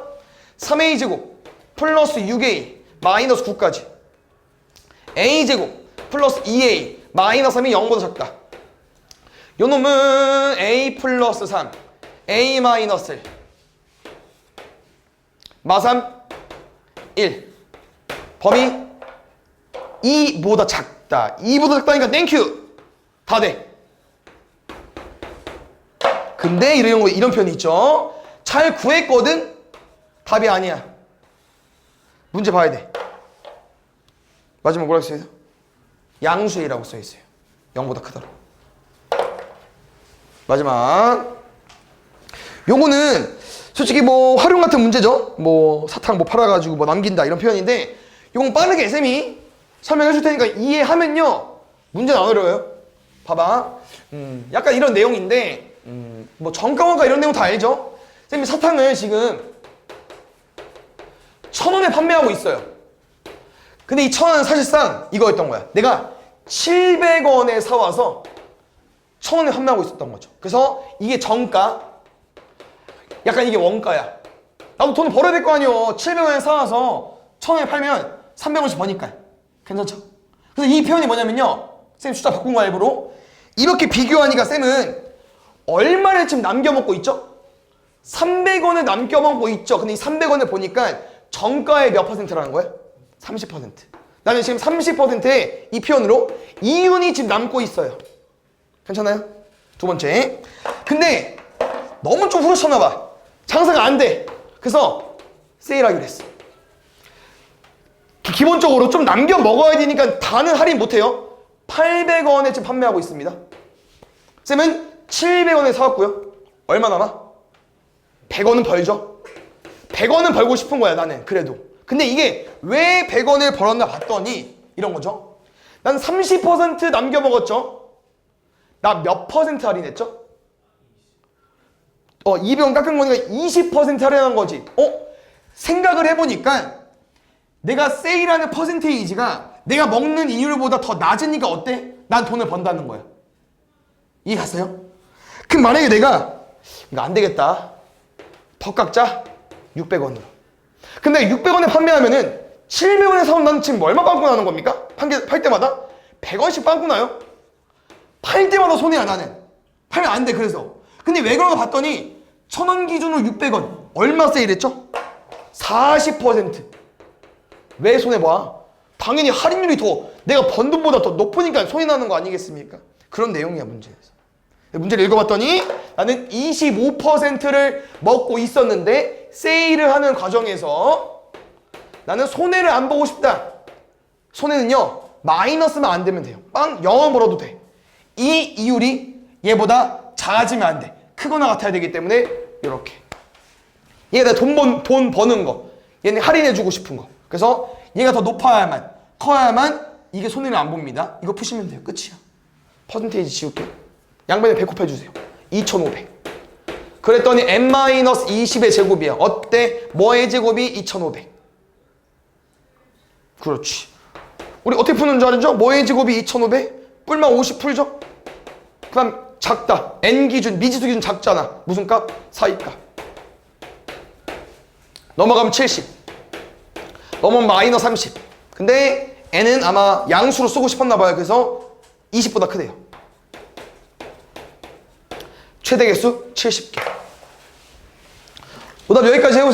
3a제곱 플러스 6a 마이너스 9까지 a제곱 플러스 2a 마이너스 3이 0보다 작다. 요 놈은 a 플러스 3 a 마이너스 1 마3 1 범위 2보다 작다. 2보다 작다니까 땡큐 다 돼. 근데 이런 표현이 있죠. 잘 구했거든 답이 아니야. 문제 봐야 돼. 마지막 뭐라고 써있어요? 양수이라고 써있어요. 0보다 크다로. 마지막 요거는 솔직히 뭐 활용 같은 문제죠. 뭐 사탕 뭐 팔아가지고 뭐 남긴다 이런 표현인데 요건 빠르게 쌤이 설명해 줄 테니까 이해하면요 문제는 안 어려워요. 봐봐. 약간 이런 내용인데 뭐 정가원가 이런 내용 다 알죠? 쌤이 사탕을 지금 1,000원에 판매하고 있어요. 근데 이 1,000원은 사실상 이거였던 거야. 내가 700원에 사와서 1,000원에 판매하고 있었던 거죠. 그래서 이게 정가, 약간 이게 원가야. 나도 돈을 벌어야 될 거 아니에요. 700원에 사와서 1,000원에 팔면 300원씩 버니까. 괜찮죠? 그래서 이 표현이 뭐냐면요. 쌤 숫자 바꾼 거 일부러. 이렇게 비교하니까 쌤은 얼마를 지금 남겨먹고 있죠? 300원을 남겨먹고 있죠. 근데 이 300원을 보니까 정가의 몇 퍼센트라는 거야? 30%. 나는 지금 30%의 이 표현으로 이윤이 지금 남고 있어요. 괜찮아요? 두 번째. 근데 너무 좀 후려쳤나 봐. 장사가 안 돼. 그래서 세일하기로 했어. 기본적으로 좀 남겨 먹어야 되니까 다는 할인 못해요. 800원에 지금 판매하고 있습니다. 쌤은 700원에 사왔고요. 얼마 남아? 100원은 벌죠. 100원은 벌고 싶은 거야 나는 그래도. 근데 이게 왜 100원을 벌었나 봤더니 이런 거죠. 난 30% 남겨 먹었죠. 나 몇 퍼센트 할인했죠? 200원 깎은 거니까 20% 할인한 거지. 생각을 해보니까 내가 세일하는 퍼센테이지가 내가 먹는 이율보다 더 낮으니까 어때? 난 돈을 번다는 거야. 이해 갔어요? 그럼 만약에 내가 이거 안 되겠다. 더 깎자. 600원으로. 근데 600원에 판매하면은 700원에 사면 나는 지금 얼마 빵꾸 나는 겁니까? 팔 때마다 100원씩 빵꾸 나요. 팔 때마다 손해야 나는. 팔면 안 돼 그래서. 근데 왜 그런가 봤더니 1,000원 기준으로 600원. 얼마 세일했죠? 40%. 왜 손해봐? 당연히 할인율이 더 내가 번 돈보다 더 높으니까 손해 나는 거 아니겠습니까? 그런 내용이야 문제에서. 문제를 읽어봤더니 나는 25%를 먹고 있었는데 세일을 하는 과정에서 나는 손해를 안 보고 싶다. 손해는요 마이너스만 안 되면 돼요. 빵 0원 벌어도 돼. 이 이율이 얘보다 작아지면 안 돼. 크거나 같아야 되기 때문에 이렇게 얘가 돈 버는 거, 얘는 할인해주고 싶은 거. 그래서 얘가 더 높아야만 커야만 이게 손해를 안 봅니다. 이거 푸시면 돼요. 끝이야. 퍼센테이지 지울게요. 양변에 100 곱해주세요. 2500. 그랬더니 n-20의 제곱이야. 어때? 뭐의 제곱이 2500. 그렇지. 우리 어떻게 푸는 줄 알죠? 뭐의 제곱이 2500? 뿔만 50 풀죠? 그 다음 작다. n 기준, 미지수 기준 작잖아. 무슨 값? 4위 값. 넘어가면 70. 넘어가면 마이너스 30. 근데 n은 아마 양수로 쓰고 싶었나 봐요. 그래서 20보다 크대요. 최대 개수 70개. 오답 여기까지 해보세요.